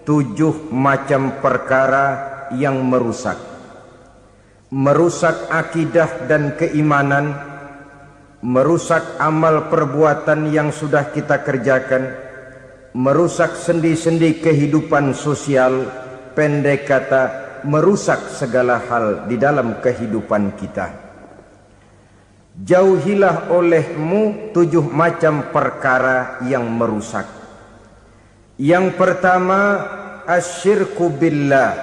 7 macam perkara yang merusak akidah dan keimanan, merusak amal perbuatan yang sudah kita kerjakan, merusak sendi-sendi kehidupan sosial, pendek kata merusak segala hal di dalam kehidupan kita. Jauhilah olehmu 7 macam perkara yang merusak. Yang pertama, asyirku billah,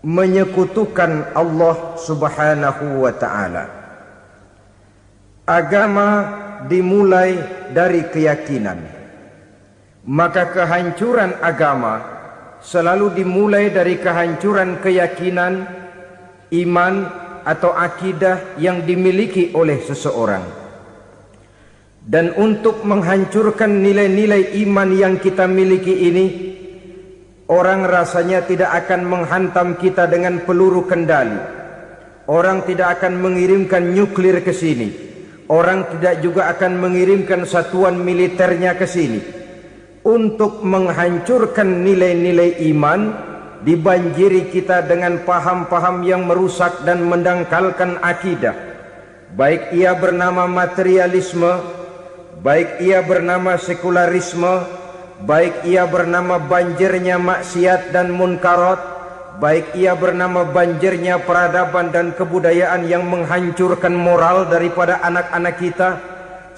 menyekutukan Allah subhanahu wa ta'ala. Agama dimulai dari keyakinan, maka kehancuran agama selalu dimulai dari kehancuran keyakinan, iman atau akidah yang dimiliki oleh seseorang. Dan untuk menghancurkan nilai-nilai iman yang kita miliki ini, orang rasanya tidak akan menghantam kita dengan peluru kendali. Orang tidak akan mengirimkan nuklir ke sini. Orang tidak juga akan mengirimkan satuan militernya ke sini. Untuk menghancurkan nilai-nilai iman, dibanjiri kita dengan paham-paham yang merusak dan mendangkalkan akidah. Baik ia bernama materialisme, baik ia bernama sekularisme, baik ia bernama banjirnya maksiat dan munkarat, baik ia bernama banjirnya peradaban dan kebudayaan yang menghancurkan moral daripada anak-anak kita,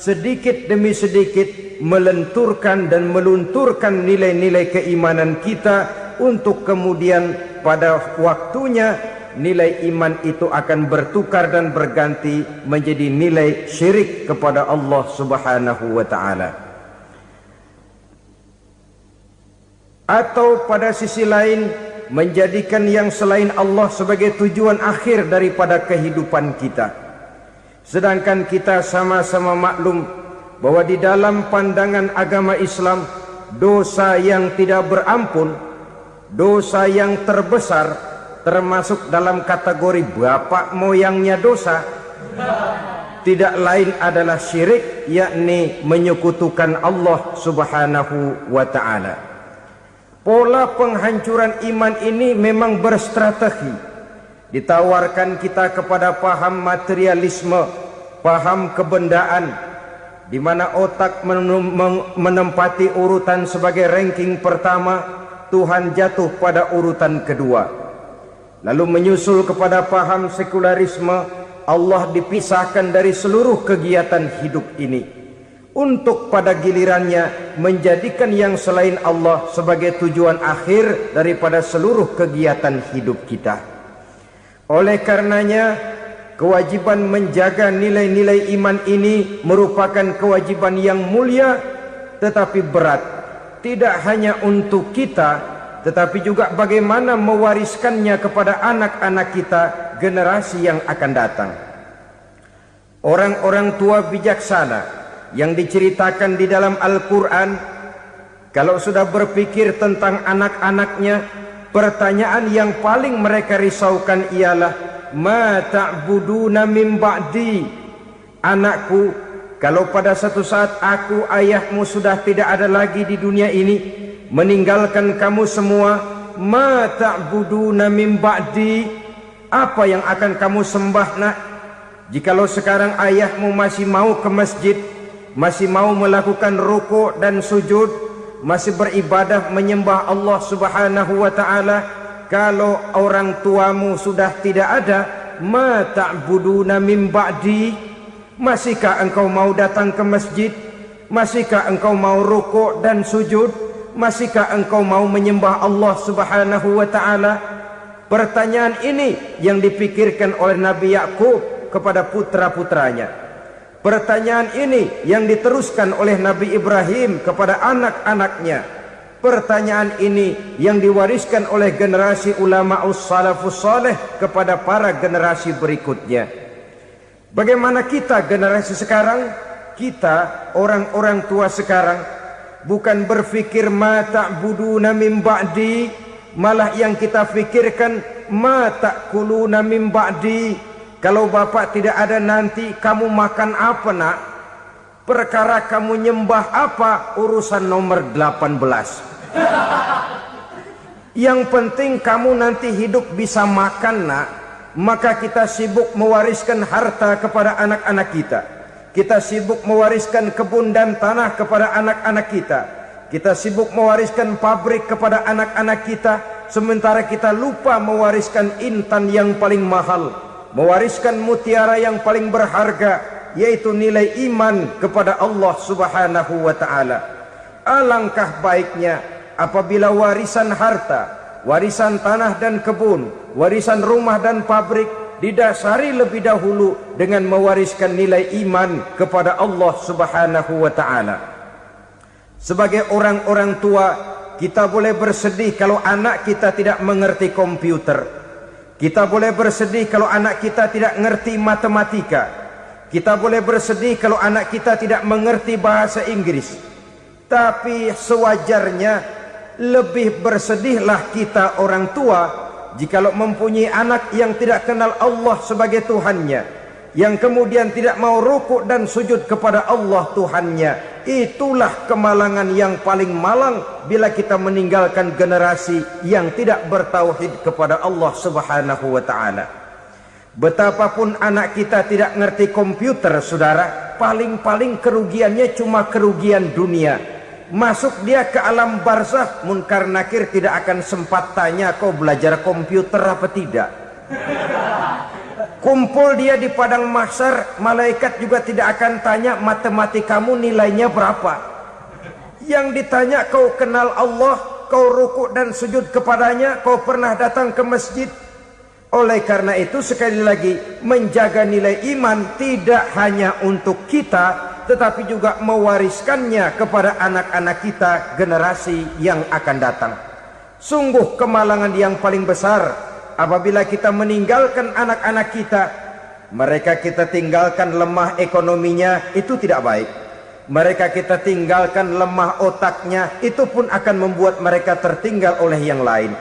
sedikit demi sedikit melenturkan dan melunturkan nilai-nilai keimanan kita, untuk kemudian pada waktunya nilai iman itu akan bertukar dan berganti menjadi nilai syirik kepada Allah subhanahu wa ta'ala. Atau pada sisi lain, menjadikan yang selain Allah sebagai tujuan akhir daripada kehidupan kita. Sedangkan kita sama-sama maklum bahwa di dalam pandangan agama Islam, dosa yang tidak berampun, dosa yang terbesar, termasuk dalam kategori bapak moyangnya dosa, tidak lain adalah syirik, yakni menyekutukan Allah subhanahu wa ta'ala. Pola penghancuran iman ini memang berstrategi. Ditawarkan kita kepada paham materialisme, paham kebendaan, di mana otak menempati urutan sebagai ranking pertama, Tuhan jatuh pada urutan kedua. Lalu menyusul kepada paham sekularisme, Allah dipisahkan dari seluruh kegiatan hidup ini, untuk pada gilirannya menjadikan yang selain Allah sebagai tujuan akhir daripada seluruh kegiatan hidup kita. Oleh karenanya, kewajiban menjaga nilai-nilai iman ini merupakan kewajiban yang mulia tetapi berat. Tidak hanya untuk kita, tetapi juga bagaimana mewariskannya kepada anak-anak kita, generasi yang akan datang. Orang-orang tua bijaksana yang diceritakan di dalam Al-Quran, kalau sudah berpikir tentang anak-anaknya, pertanyaan yang paling mereka risaukan ialah, ma ta'buduna min ba'di. Anakku, kalau pada satu saat aku, ayahmu sudah tidak ada lagi di dunia ini, meninggalkan kamu semua, ma ta'buduna min ba'di, apa yang akan kamu sembah nak? Jikalau sekarang ayahmu masih mau ke masjid, masih mau melakukan rukuk dan sujud, masih beribadah menyembah Allah subhanahu wa ta'ala, kalau orang tuamu sudah tidak ada, ma ta'buduna min ba'di, masihkah engkau mau datang ke masjid? Masihkah engkau mau rukuk dan sujud? Masihkah engkau mau menyembah Allah subhanahu wa ta'ala? Pertanyaan ini yang dipikirkan oleh Nabi Yakub kepada putra-putranya. Pertanyaan ini yang diteruskan oleh Nabi Ibrahim kepada anak-anaknya. Pertanyaan ini yang diwariskan oleh generasi ulama'us salafus saleh kepada para generasi berikutnya. Bagaimana kita generasi sekarang? Kita orang-orang tua sekarang bukan berfikir ma ta'buduna min ba'di, malah yang kita fikirkan ma ta'kuluna min ba'di. Kalau bapak tidak ada nanti kamu makan apa nak? Perkara kamu nyembah apa urusan nomor 18. Yang penting kamu nanti hidup bisa makan, nak. Maka kita sibuk mewariskan harta kepada anak-anak kita. Kita sibuk mewariskan kebun dan tanah kepada anak-anak kita. Kita sibuk mewariskan pabrik kepada anak-anak kita, sementara kita lupa mewariskan intan yang paling mahal, mewariskan mutiara yang paling berharga, yaitu nilai iman kepada Allah Subhanahu wa ta'ala. Alangkah baiknya apabila warisan harta, warisan tanah dan kebun, warisan rumah dan pabrik didasari lebih dahulu dengan mewariskan nilai iman kepada Allah Subhanahu wa ta'ala. Sebagai orang-orang tua, kita boleh bersedih kalau anak kita tidak mengerti komputer. Kita boleh bersedih kalau anak kita tidak mengerti matematika. Kita boleh bersedih kalau anak kita tidak mengerti bahasa Inggris. Tapi sewajarnya lebih bersedihlah kita orang tua jikalau mempunyai anak yang tidak kenal Allah sebagai Tuhannya, yang kemudian tidak mau rukuk dan sujud kepada Allah Tuhannya. Itulah kemalangan yang paling malang bila kita meninggalkan generasi yang tidak bertauhid kepada Allah Subhanahu wa ta'ala. Betapapun anak kita tidak ngerti komputer, saudara, paling-paling kerugiannya cuma kerugian dunia. Masuk dia ke alam barzakh, munkar nakir tidak akan sempat tanya kau belajar komputer apa tidak. Kumpul dia di padang mahsyar, malaikat juga tidak akan tanya matematikamu nilainya berapa. Yang ditanya kau kenal Allah, kau rukuk dan sujud kepadanya, kau pernah datang ke masjid. Oleh karena itu sekali lagi, menjaga nilai iman tidak hanya untuk kita, tetapi juga mewariskannya kepada anak-anak kita, generasi yang akan datang. Sungguh kemalangan yang paling besar apabila kita meninggalkan anak-anak kita. Mereka kita tinggalkan lemah ekonominya, itu tidak baik. Mereka kita tinggalkan lemah otaknya, itu pun akan membuat mereka tertinggal oleh yang lain.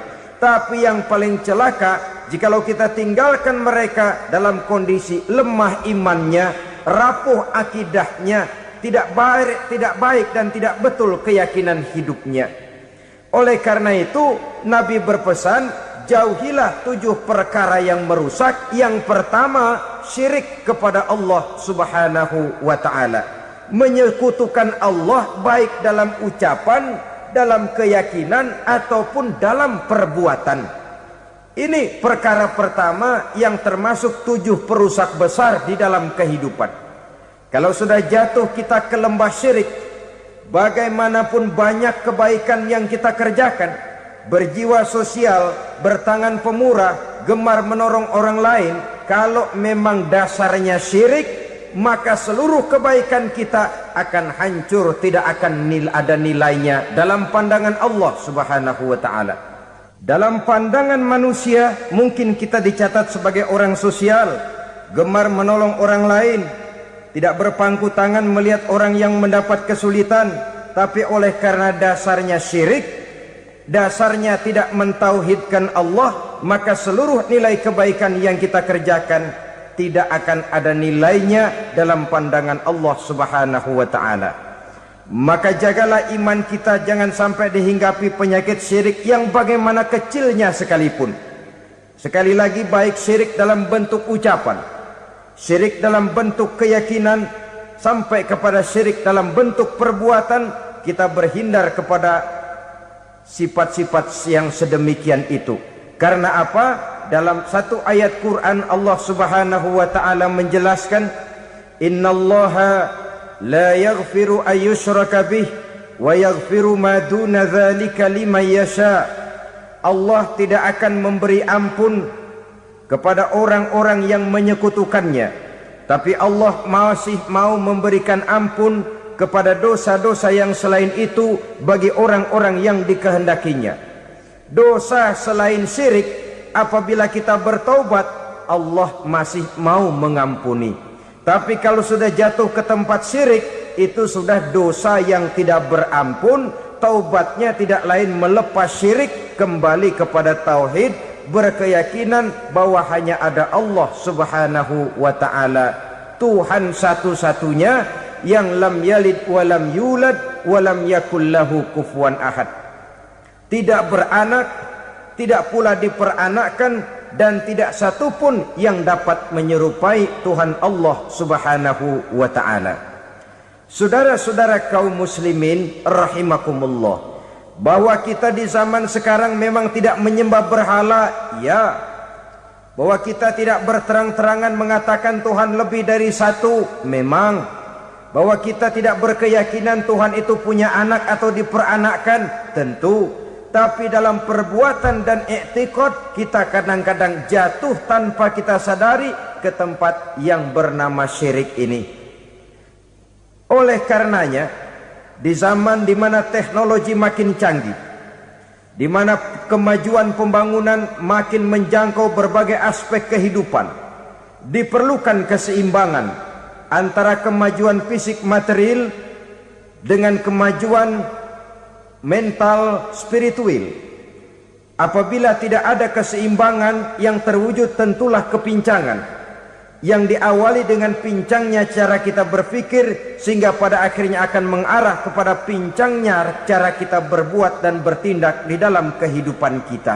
Tapi yang paling celaka, jikalau kita tinggalkan mereka dalam kondisi lemah imannya, rapuh akidahnya, tidak baik dan tidak betul keyakinan hidupnya. Oleh karena itu Nabi berpesan, jauhilah 7 perkara yang merusak. Yang pertama, syirik kepada Allah Subhanahu wa ta'ala. Menyekutukan Allah baik dalam ucapan, dalam keyakinan ataupun dalam perbuatan. Ini perkara pertama yang termasuk 7 perusak besar di dalam kehidupan. Kalau sudah jatuh kita ke lembah syirik, bagaimanapun banyak kebaikan yang kita kerjakan, berjiwa sosial, bertangan pemurah, gemar menolong orang lain, kalau memang dasarnya syirik, maka seluruh kebaikan kita akan hancur, tidak akan ada nilainya dalam pandangan Allah Subhanahu wa ta'ala. Dalam pandangan manusia mungkin kita dicatat sebagai orang sosial, gemar menolong orang lain, tidak berpangku tangan melihat orang yang mendapat kesulitan. Tapi oleh karena dasarnya syirik, dasarnya tidak mentauhidkan Allah, maka seluruh nilai kebaikan yang kita kerjakan tidak akan ada nilainya dalam pandangan Allah Subhanahu wa ta'ala. Maka jagalah iman kita, jangan sampai dihinggapi penyakit syirik yang bagaimana kecilnya sekalipun. Sekali lagi, baik syirik dalam bentuk ucapan, syirik dalam bentuk keyakinan, sampai kepada syirik dalam bentuk perbuatan, kita berhindar kepada sifat-sifat yang sedemikian itu. Karena apa? Dalam satu ayat Quran Allah Subhanahu wa ta'ala menjelaskan, innallaha la yaghfiru ayyushraka bih wa yaghfiru ma duna dzalika liman yasha. Allah tidak akan memberi ampun kepada orang-orang yang menyekutukannya, tapi Allah masih mau memberikan ampun kepada dosa-dosa yang selain itu bagi orang-orang yang dikehendakinya. Dosa selain syirik, apabila kita bertaubat, Allah masih mau mengampuni. Tapi kalau sudah jatuh ke tempat syirik, itu sudah dosa yang tidak berampun. Taubatnya tidak lain melepas syirik, kembali kepada tauhid, berkeyakinan bahwa hanya ada Allah Subhanahu wa ta'ala, Tuhan satu-satunya, yang lam yalid walam yulad walam yakul lahu kufuwan ahad. tidak beranak, tidak pula diperanakkan, dan tidak satupun yang dapat menyerupai Tuhan Allah Subhanahu wa ta'ala. Saudara-saudara kaum muslimin rahimakumullah, bahwa kita di zaman sekarang memang tidak menyembah berhala, ya. Bahwa kita tidak berterang-terangan mengatakan Tuhan lebih dari satu, memang. Bahwa kita tidak berkeyakinan Tuhan itu punya anak atau diperanakkan, tentu. Tapi dalam perbuatan dan i'tiqad kita kadang-kadang jatuh tanpa kita sadari ke tempat yang bernama syirik ini. Oleh karenanya, di zaman di mana teknologi makin canggih, di mana kemajuan pembangunan makin menjangkau berbagai aspek kehidupan, diperlukan keseimbangan antara kemajuan fisik material dengan kemajuan mental spiritual. Apabila tidak ada keseimbangan, yang terwujud tentulah kepincangan, yang diawali dengan pincangnya cara kita berpikir, sehingga pada akhirnya akan mengarah kepada pincangnya cara kita berbuat dan bertindak di dalam kehidupan kita.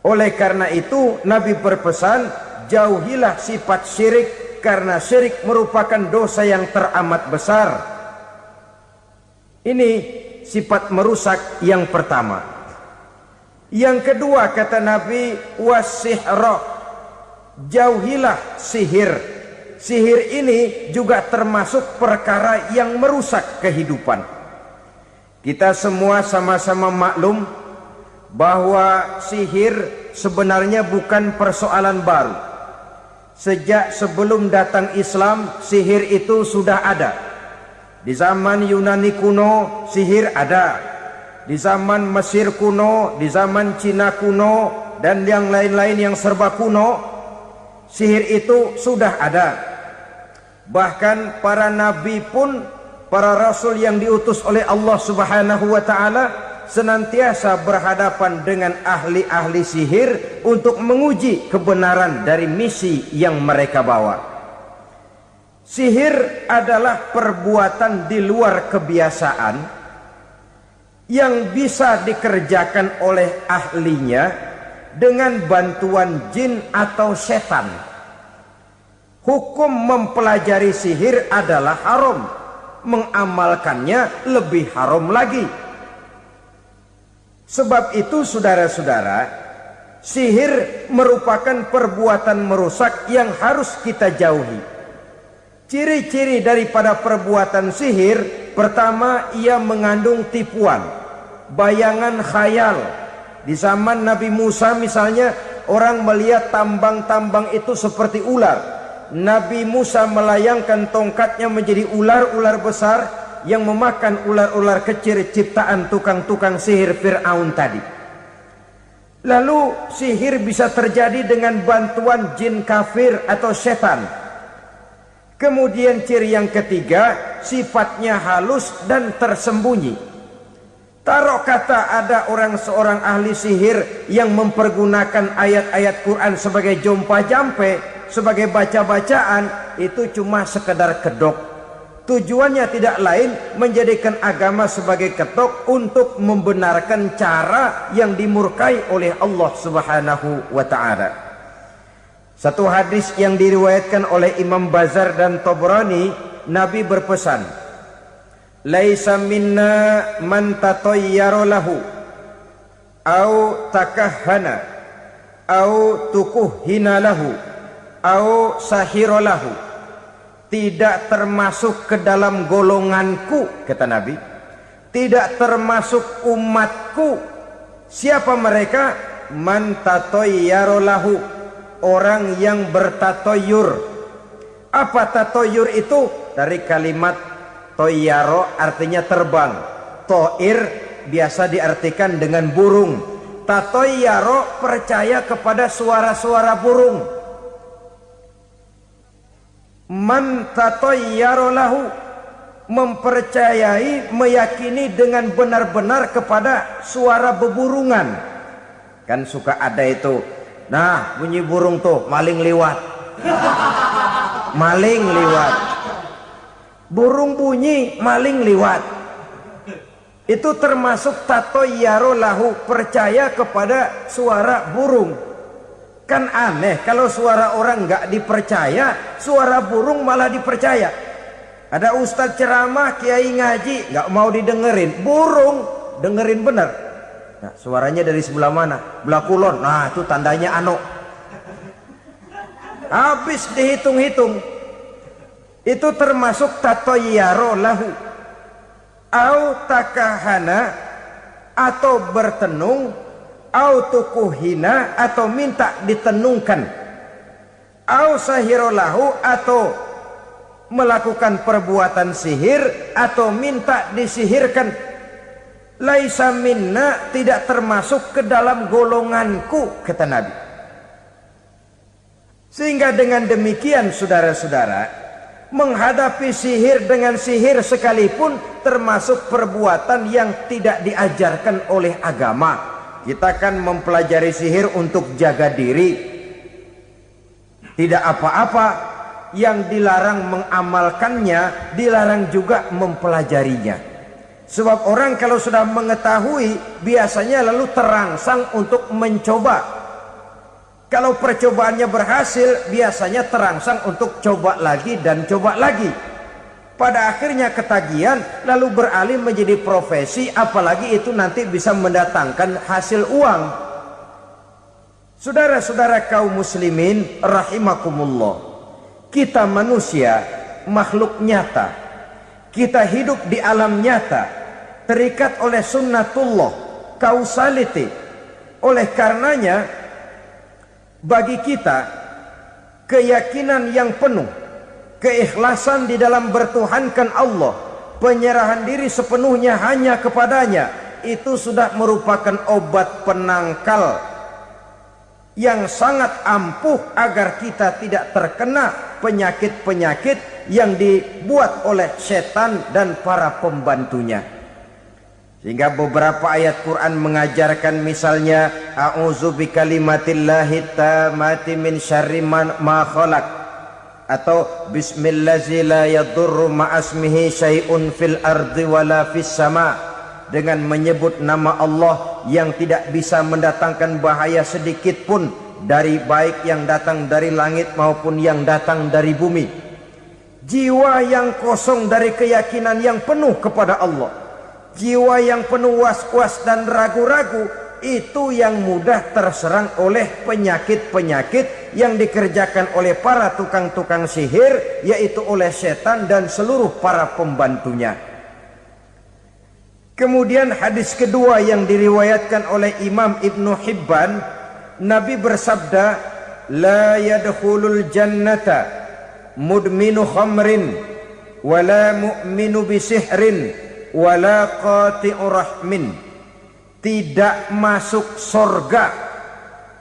Oleh karena itu Nabi berpesan, jauhilah sifat syirik, karena syirik merupakan dosa yang teramat besar. Ini sifat merusak yang pertama. Yang kedua kata Nabi, wasihra, jauhilah sihir. Sihir ini juga termasuk perkara yang merusak kehidupan. Kita semua sama-sama maklum bahwa sihir sebenarnya bukan persoalan baru. Sejak sebelum datang Islam, sihir itu sudah ada. Di zaman Yunani kuno, sihir ada. Di zaman Mesir kuno, di zaman Cina kuno, dan yang lain-lain yang serba kuno, sihir itu sudah ada. Bahkan para nabi pun, para rasul yang diutus oleh Allah Subhanahu wa ta'ala, senantiasa berhadapan dengan ahli-ahli sihir untuk menguji kebenaran dari misi yang mereka bawa. Sihir adalah perbuatan di luar kebiasaan yang bisa dikerjakan oleh ahlinya dengan bantuan jin atau setan. Hukum mempelajari sihir adalah haram, mengamalkannya lebih haram lagi. Sebab itu saudara-saudara, sihir merupakan perbuatan merusak yang harus kita jauhi. Ciri-ciri daripada perbuatan sihir, pertama, ia mengandung tipuan, bayangan khayal. Di zaman Nabi Musa misalnya, orang melihat tambang-tambang itu seperti ular. Nabi Musa melayangkan tongkatnya menjadi ular-ular besar yang memakan ular-ular kecil ciptaan tukang-tukang sihir Fir'aun tadi. Lalu sihir bisa terjadi dengan bantuan jin kafir atau setan. Kemudian ciri yang ketiga, sifatnya halus dan tersembunyi. Taruh kata ada seorang ahli sihir yang mempergunakan ayat-ayat Quran sebagai jompa-jampe, sebagai baca-bacaan, itu cuma sekedar kedok. Tujuannya tidak lain menjadikan agama sebagai ketok untuk membenarkan cara yang dimurkai oleh Allah Subhanahu wa ta'ala. Satu hadis yang diriwayatkan oleh Imam Bazar dan Tabrani, Nabi berpesan, laisa minna man tatayyara lahu au takahhana au tukuhhina lahu au sahira lahu. Tidak termasuk ke dalam golonganku, kata Nabi. Tidak termasuk umatku. Siapa mereka? Man tatayyara lahu, orang yang bertatoyur. Apa tatoyur itu? Dari kalimat toyaro, artinya terbang. Toir biasa diartikan dengan burung. Tatoyaro percaya kepada suara-suara burung. Man tatayyara lahu, mempercayai, meyakini dengan benar-benar kepada suara beburungan. Kan suka ada itu, nah bunyi burung tuh, maling liwat. Maling liwat. Burung bunyi, maling liwat. Itu termasuk tatoyaro lahu, percaya kepada suara burung. Kan aneh kalau suara orang nggak dipercaya, suara burung malah dipercaya. Ada ustadz ceramah, kiai ngaji, nggak mau didengerin, burung dengerin bener. Nah, suaranya dari sebelah mana? Belah kulon. Nah, itu tandanya ano. Habis dihitung-hitung. Itu termasuk tatoyaro lahu. Au takahana, atau bertenung, au tukuhina, atau minta ditenungkan, au sahirolahu, atau melakukan perbuatan sihir, atau minta disihirkan. Laisa minna, tidak termasuk ke dalam golonganku, kata Nabi. Sehingga dengan demikian saudara-saudara, menghadapi sihir dengan sihir sekalipun termasuk perbuatan yang tidak diajarkan oleh agama. Kita kan mempelajari sihir untuk jaga diri, tidak apa-apa. Yang dilarang mengamalkannya, dilarang juga mempelajarinya. Sebab orang kalau sudah mengetahui, biasanya lalu terangsang untuk mencoba. Kalau percobaannya berhasil, biasanya terangsang untuk coba lagi dan coba lagi. Pada akhirnya ketagihan, lalu beralih menjadi profesi, apalagi itu nanti bisa mendatangkan hasil uang. Saudara-saudara kaum muslimin rahimakumullah, kita manusia makhluk nyata. Kita hidup di alam nyata, terikat oleh sunnatullah, causality. Oleh karenanya, bagi kita keyakinan yang penuh, keikhlasan di dalam bertuhankan Allah, penyerahan diri sepenuhnya hanya kepadanya, itu sudah merupakan obat penangkal yang sangat ampuh agar kita tidak terkena penyakit-penyakit yang dibuat oleh setan dan para pembantunya. Sehingga beberapa ayat Quran mengajarkan, misalnya a'udzu bikalimatillahi tammati min syarri ma khalaq, atau bismillazi la yadurru ma'asmihi syai'un fil ardi wala fis sama, dengan menyebut nama Allah yang tidak bisa mendatangkan bahaya sedikit pun, dari baik yang datang dari langit maupun yang datang dari bumi. Jiwa yang kosong dari keyakinan yang penuh kepada Allah, jiwa yang penuh was-was dan ragu-ragu, itu yang mudah terserang oleh penyakit-penyakit yang dikerjakan oleh para tukang-tukang sihir, yaitu oleh setan dan seluruh para pembantunya. Kemudian hadis kedua yang diriwayatkan oleh Imam Ibnu Hibban, Nabi bersabda, la yadkhulul jannata mudminu khamrin wala mu'minu bisihrin wala qati'u rahmin. Tidak masuk sorga.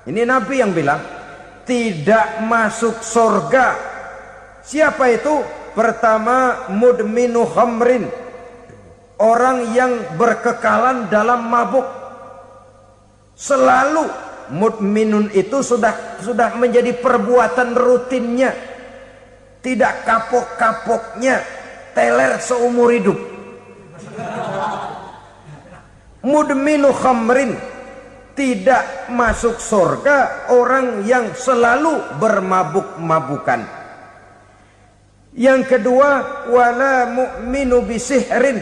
Ini Nabi yang bilang, tidak masuk sorga. Siapa itu? Pertama, mudminu khamrin, orang yang berkekalan dalam mabuk. Selalu mudminun itu sudah menjadi perbuatan rutinnya, tidak kapok-kapoknya, teler seumur hidup. Mudminu khamrin, tidak masuk surga orang yang selalu bermabuk-mabukan. Yang kedua, wala mu'minu bisihrin,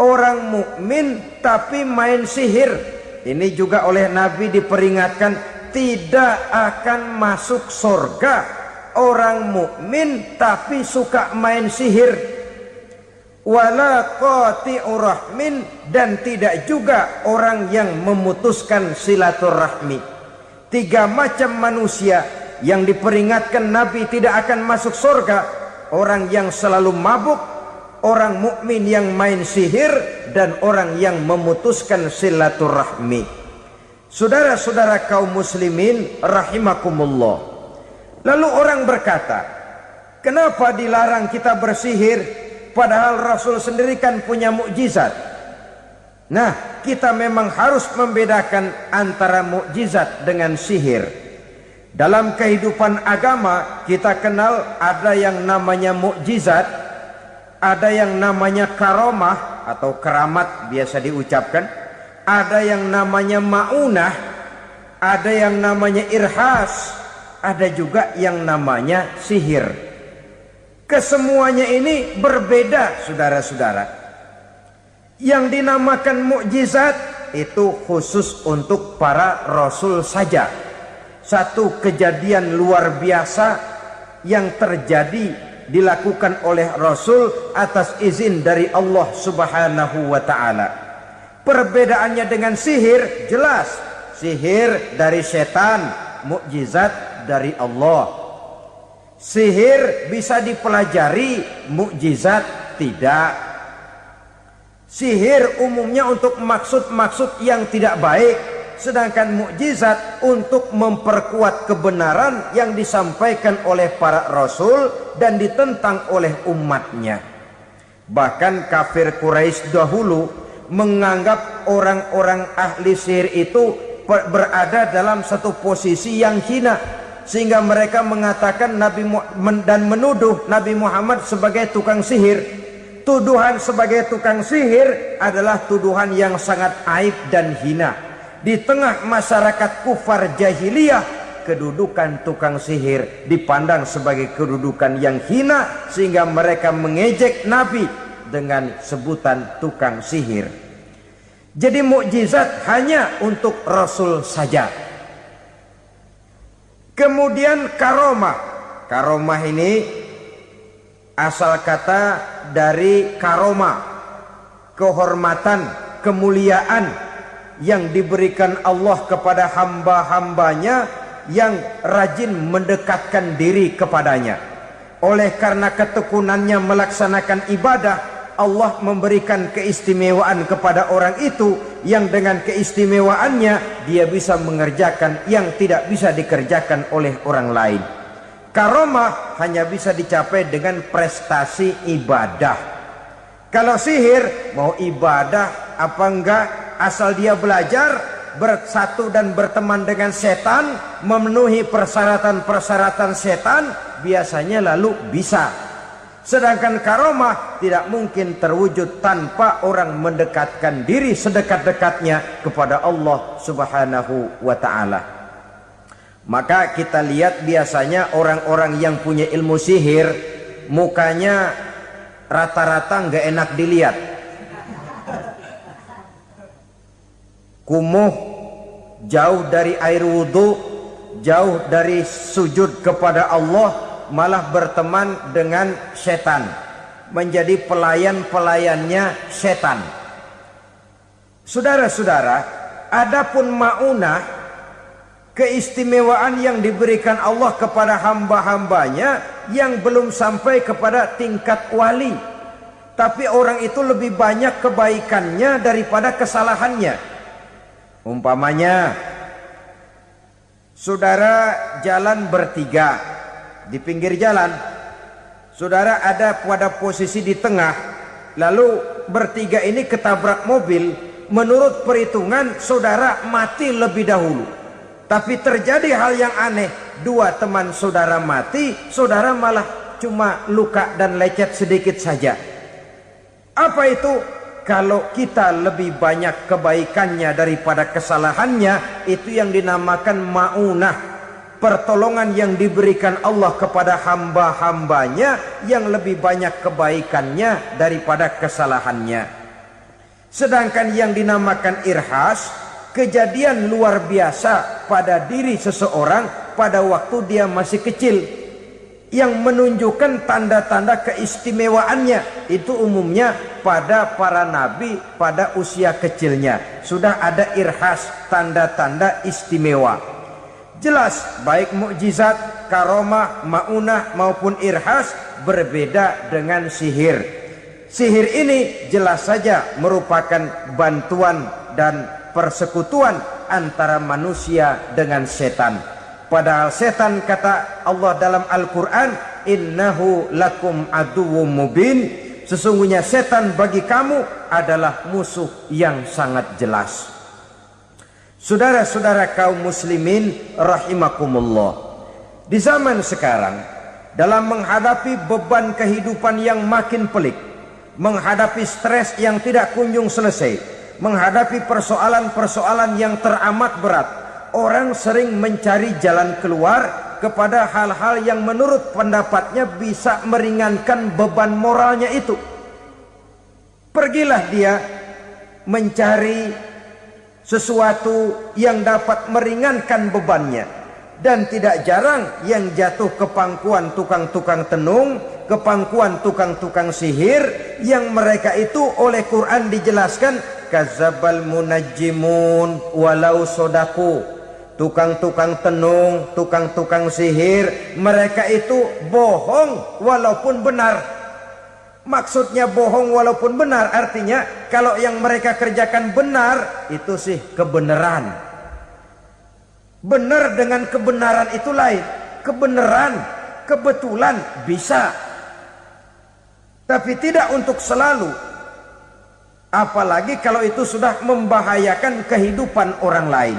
orang mukmin tapi main sihir. Ini juga oleh Nabi diperingatkan, tidak akan masuk surga orang mukmin tapi suka main sihir. Wala qati'u rahmin, dan tidak juga orang yang memutuskan silaturahmi. Tiga macam manusia yang diperingatkan Nabi tidak akan masuk surga: orang yang selalu mabuk, orang mukmin yang main sihir, dan orang yang memutuskan silaturahmi. Saudara-saudara kaum muslimin rahimakumullah. Lalu orang berkata, kenapa dilarang kita bersihir? Padahal Rasul sendiri kan punya mukjizat. Nah, kita memang harus membedakan antara mukjizat dengan sihir. Dalam kehidupan agama kita kenal ada yang namanya mukjizat, Ada yang namanya karomah atau keramat biasa diucapkan. Ada yang namanya maunah. Ada yang namanya irhas. Ada juga yang namanya sihir. Kesemuanya ini berbeda, saudara-saudara. Yang dinamakan mukjizat itu khusus untuk para rasul saja. Satu kejadian luar biasa yang terjadi dilakukan oleh Rasul atas izin dari Allah Subhanahu wa ta'ala. Perbedaannya dengan sihir jelas. Sihir dari setan, mukjizat dari Allah. Sihir bisa dipelajari, mukjizat tidak. Sihir umumnya untuk maksud-maksud yang tidak baik, sedangkan mukjizat untuk memperkuat kebenaran yang disampaikan oleh para rasul dan ditentang oleh umatnya. Bahkan kafir Quraisy dahulu menganggap orang-orang ahli sihir itu berada dalam satu posisi yang hina, sehingga mereka mengatakan dan menuduh Nabi Muhammad sebagai tukang sihir. Tuduhan sebagai tukang sihir adalah tuduhan yang sangat aib dan hina. Di tengah masyarakat kufar jahiliyah, kedudukan tukang sihir dipandang sebagai kedudukan yang hina, sehingga mereka mengejek Nabi dengan sebutan tukang sihir. Jadi mukjizat hanya untuk Rasul saja. Kemudian karomah. Karomah ini asal kata dari karoma, kehormatan, kemuliaan yang diberikan Allah kepada hamba-hambanya yang rajin mendekatkan diri kepadanya. Oleh karena ketekunannya melaksanakan ibadah, Allah memberikan keistimewaan kepada orang itu, yang dengan keistimewaannya dia bisa mengerjakan yang tidak bisa dikerjakan oleh orang lain. Karomah hanya bisa dicapai dengan prestasi ibadah. Kalau sihir mau ibadah apa enggak, asal dia belajar, bersatu dan berteman dengan setan, memenuhi persyaratan-persyaratan setan, biasanya lalu bisa. Sedangkan karomah tidak mungkin terwujud tanpa orang mendekatkan diri sedekat-dekatnya kepada Allah Subhanahu wa ta'ala. Maka kita lihat biasanya orang-orang yang punya ilmu sihir, mukanya rata-rata nggak enak dilihat. Kumuh, jauh dari air wudhu, jauh dari sujud kepada Allah, malah berteman dengan setan, menjadi pelayan-pelayannya setan. Saudara-saudara, adapun maunah, keistimewaan yang diberikan Allah kepada hamba-hambanya yang belum sampai kepada tingkat wali, tapi orang itu lebih banyak kebaikannya daripada kesalahannya. Umpamanya, saudara jalan bertiga di pinggir jalan, saudara ada pada posisi di tengah, lalu bertiga ini ketabrak mobil. Menurut perhitungan saudara mati lebih dahulu, tapi terjadi hal yang aneh, dua teman saudara mati, saudara malah cuma luka dan lecet sedikit saja. Apa itu? Kalau kita lebih banyak kebaikannya daripada kesalahannya, itu yang dinamakan maunah, pertolongan yang diberikan Allah kepada hamba-hambanya yang lebih banyak kebaikannya daripada kesalahannya. Sedangkan yang dinamakan irhas, kejadian luar biasa pada diri seseorang pada waktu dia masih kecil, yang menunjukkan tanda-tanda keistimewaannya. Itu umumnya pada para nabi pada usia kecilnya sudah ada irhas, tanda-tanda istimewa. Jelas baik mukjizat, karomah, maunah maupun irhas berbeda dengan sihir. Sihir ini jelas saja merupakan bantuan dan persekutuan antara manusia dengan setan. Padahal setan, kata Allah dalam Al-Quran, innahu lakum aduwwum mubin, sesungguhnya setan bagi kamu adalah musuh yang sangat jelas. Saudara-saudara kaum muslimin rahimakumullah, di zaman sekarang dalam menghadapi beban kehidupan yang makin pelik, menghadapi stres yang tidak kunjung selesai, menghadapi persoalan-persoalan yang teramat berat, orang sering mencari jalan keluar kepada hal-hal yang menurut pendapatnya bisa meringankan beban moralnya itu. Pergilah dia mencari sesuatu yang dapat meringankan bebannya. Dan tidak jarang yang jatuh ke pangkuan tukang-tukang tenung, ke pangkuan tukang-tukang sihir, yang mereka itu oleh Quran dijelaskan kadzabal munajjimun walau sodaku. Tukang-tukang tenung, tukang-tukang sihir, mereka itu bohong walaupun benar. Maksudnya bohong walaupun benar artinya kalau yang mereka kerjakan benar itu sih kebenaran. Benar dengan kebenaran itu lain. Kebenaran, kebetulan bisa, tapi tidak untuk selalu. Apalagi kalau itu sudah membahayakan kehidupan orang lain.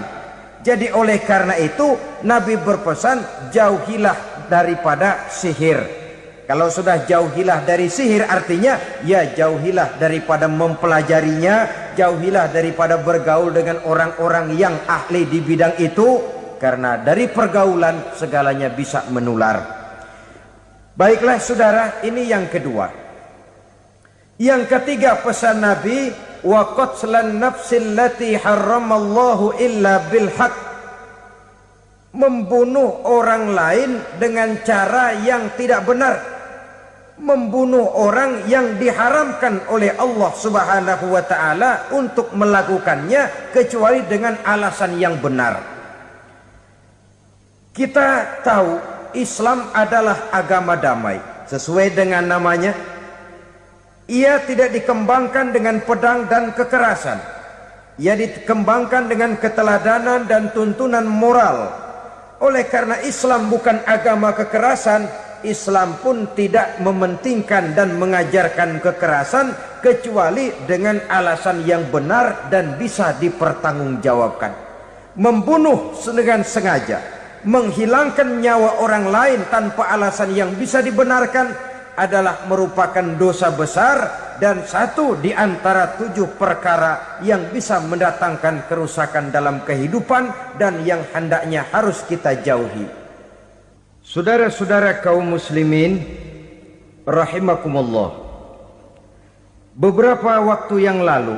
Jadi oleh karena itu Nabi berpesan jauhilah daripada sihir. Kalau sudah jauhilah dari sihir artinya ya jauhilah daripada mempelajarinya, jauhilah daripada bergaul dengan orang-orang yang ahli di bidang itu, karena dari pergaulan segalanya bisa menular. Baiklah saudara, ini yang kedua. Yang ketiga pesan Nabi, wa qatlan nafsil lati harramallahu illa bil haq. Membunuh orang lain dengan cara yang tidak benar. Membunuh orang yang diharamkan oleh Allah Subhanahu wa taala untuk melakukannya kecuali dengan alasan yang benar. Kita tahu Islam adalah agama damai. Sesuai dengan namanya, ia tidak dikembangkan dengan pedang dan kekerasan. Ia dikembangkan dengan keteladanan dan tuntunan moral. Oleh karena Islam bukan agama kekerasan, Islam pun tidak mementingkan dan mengajarkan kekerasan kecuali dengan alasan yang benar dan bisa dipertanggungjawabkan. Membunuh dengan sengaja, menghilangkan nyawa orang lain tanpa alasan yang bisa dibenarkan adalah merupakan dosa besar dan satu di antara 7 perkara yang bisa mendatangkan kerusakan dalam kehidupan dan yang hendaknya harus kita jauhi. Saudara-saudara kaum muslimin rahimakumullah, beberapa waktu yang lalu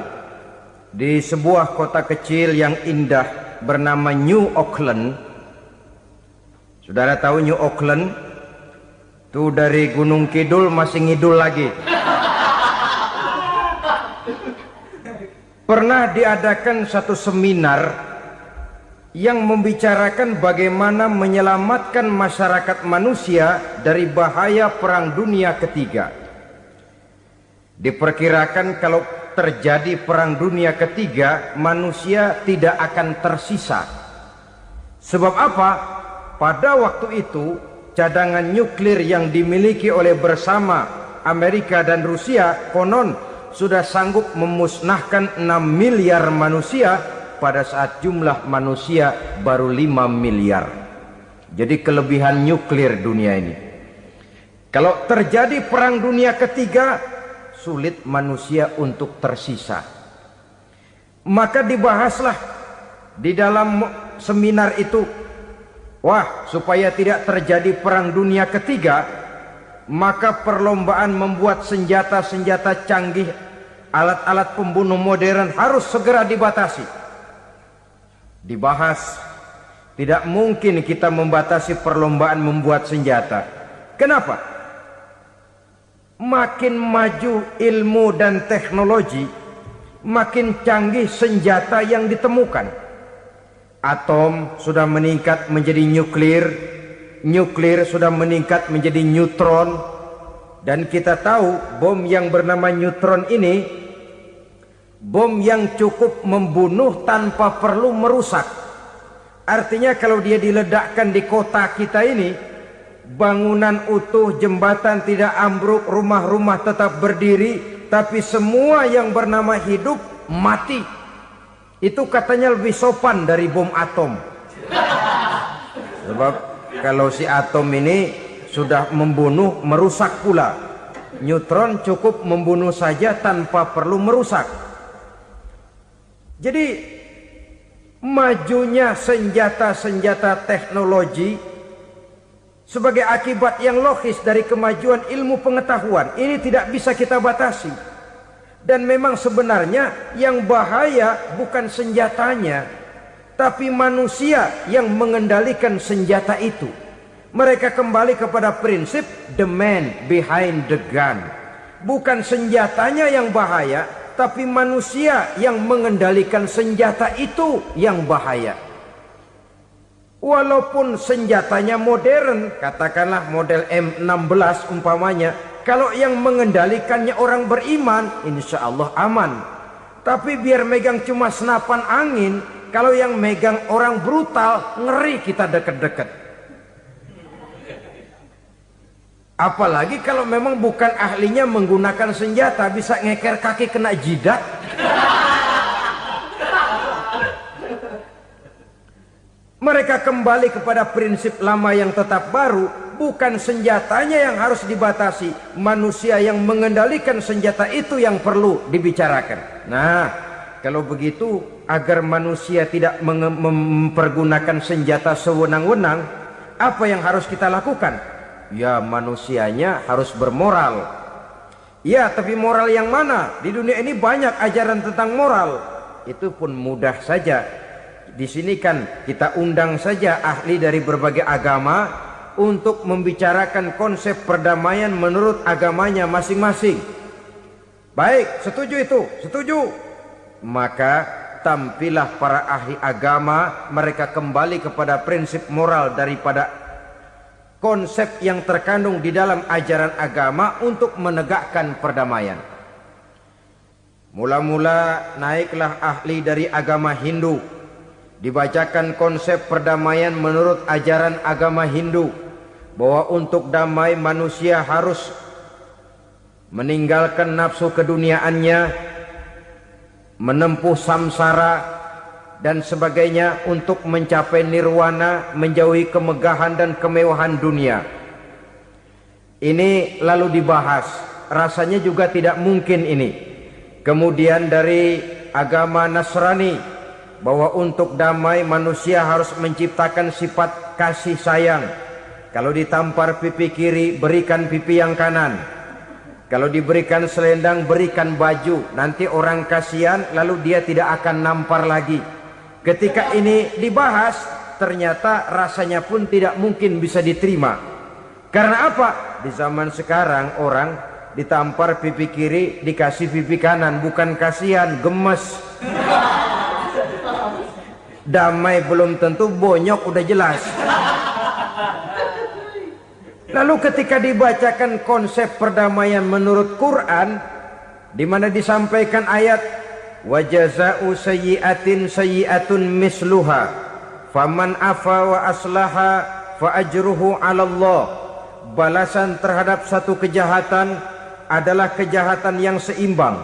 di sebuah kota kecil yang indah bernama New Auckland. Saudara tahu New Auckland? Itu dari Gunung Kidul masih ngidul lagi. Pernah diadakan satu seminar yang membicarakan bagaimana menyelamatkan masyarakat manusia dari bahaya Perang Dunia Ketiga. Diperkirakan kalau terjadi Perang Dunia Ketiga, manusia tidak akan tersisa. Sebab apa? Pada waktu itu cadangan nuklir yang dimiliki oleh bersama Amerika dan Rusia konon sudah sanggup memusnahkan 6 miliar manusia pada saat jumlah manusia baru 5 miliar. Jadi kelebihan nuklir dunia ini. Kalau terjadi Perang Dunia Ketiga, sulit manusia untuk tersisa. Maka dibahaslah di dalam seminar itu, wah, supaya tidak terjadi Perang Dunia Ketiga, maka perlombaan membuat senjata-senjata canggih, alat-alat pembunuh modern harus segera dibatasi. Dibahas, tidak mungkin kita membatasi perlombaan membuat senjata. Kenapa? Makin maju ilmu dan teknologi, makin canggih senjata yang ditemukan. Atom sudah meningkat menjadi nuklir, nuklir sudah meningkat menjadi neutron, dan kita tahu bom yang bernama neutron ini bom yang cukup membunuh tanpa perlu merusak. Artinya kalau dia diledakkan di kota kita ini, bangunan utuh, jembatan tidak ambruk, rumah-rumah tetap berdiri, tapi semua yang bernama hidup mati. Itu katanya lebih sopan dari bom atom. Sebab kalau si atom ini sudah membunuh, merusak pula. Neutron cukup membunuh saja tanpa perlu merusak. Jadi majunya senjata-senjata teknologi sebagai akibat yang logis dari kemajuan ilmu pengetahuan ini tidak bisa kita batasi. Dan memang sebenarnya yang bahaya bukan senjatanya, tapi manusia yang mengendalikan senjata itu. Mereka kembali kepada prinsip the man behind the gun. Bukan senjatanya yang bahaya, tapi manusia yang mengendalikan senjata itu yang bahaya. Walaupun senjatanya modern, katakanlah model M16 umpamanya, kalau yang mengendalikannya orang beriman, insya Allah aman. Tapi biar megang cuma senapan angin, kalau yang megang orang brutal, ngeri kita deket-deket. Apalagi kalau memang bukan ahlinya menggunakan senjata, bisa ngeker kaki kena jidat. Mereka kembali kepada prinsip lama yang tetap baru. Bukan senjatanya yang harus dibatasi, manusia yang mengendalikan senjata itu yang perlu dibicarakan. Nah, kalau begitu, agar manusia tidak mempergunakan senjata sewenang-wenang, apa yang harus kita lakukan? Ya, manusianya harus bermoral. Ya, tapi moral yang mana? Di dunia ini banyak ajaran tentang moral. Itu pun mudah saja. Di sini kan kita undang saja ahli dari berbagai agama untuk membicarakan konsep perdamaian menurut agamanya masing-masing. Baik, setuju itu, setuju. Maka tampillah para ahli agama, mereka kembali kepada prinsip moral daripada konsep yang terkandung di dalam ajaran agama untuk menegakkan perdamaian. Mula-mula naiklah ahli dari agama Hindu, dibacakan konsep perdamaian menurut ajaran agama Hindu, bahwa untuk damai manusia harus meninggalkan nafsu keduniaannya, menempuh samsara dan sebagainya untuk mencapai nirwana, menjauhi kemegahan dan kemewahan dunia. Ini lalu dibahas, rasanya juga tidak mungkin ini. Kemudian dari agama Nasrani, bahwa untuk damai manusia harus menciptakan sifat kasih sayang. Kalau ditampar pipi kiri, berikan pipi yang kanan. Kalau diberikan selendang, berikan baju. Nanti orang kasihan, lalu dia tidak akan nampar lagi. Ketika ini dibahas, ternyata rasanya pun tidak mungkin bisa diterima. Karena apa? Di zaman sekarang orang ditampar pipi kiri, dikasih pipi kanan. Bukan kasihan, gemes. Damai belum tentu, bonyok udah jelas. Lalu ketika dibacakan konsep perdamaian menurut Quran, di mana disampaikan ayat wa jazaa'u sayyi'atin sayyi'atun misluha faman afa wa aslaha fa ajruhu 'ala Allah. Balasan terhadap satu kejahatan adalah kejahatan yang seimbang,